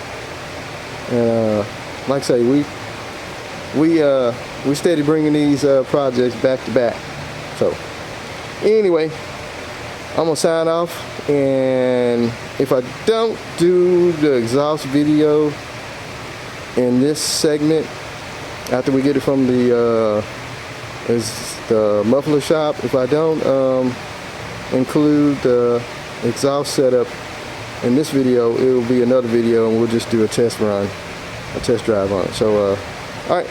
and like I say, we steady bringing these projects back to back. So anyway, I'm gonna sign off, and if I don't do the exhaust video in this segment after we get it from the muffler shop, if I don't include the exhaust setup in this video, it will be another video, and we'll just do a test run, a test drive on it. So all right,